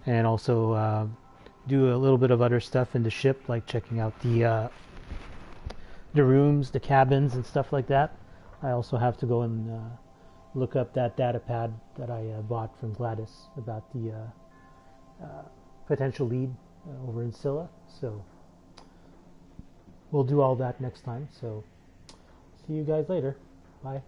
and also do a little bit of other stuff in the ship, like checking out the rooms, the cabins, and stuff like that. I also have to go and look up that data pad that I bought from Gladys about the potential lead over in Scylla. So we'll do all that next time. So see you guys later. Bye.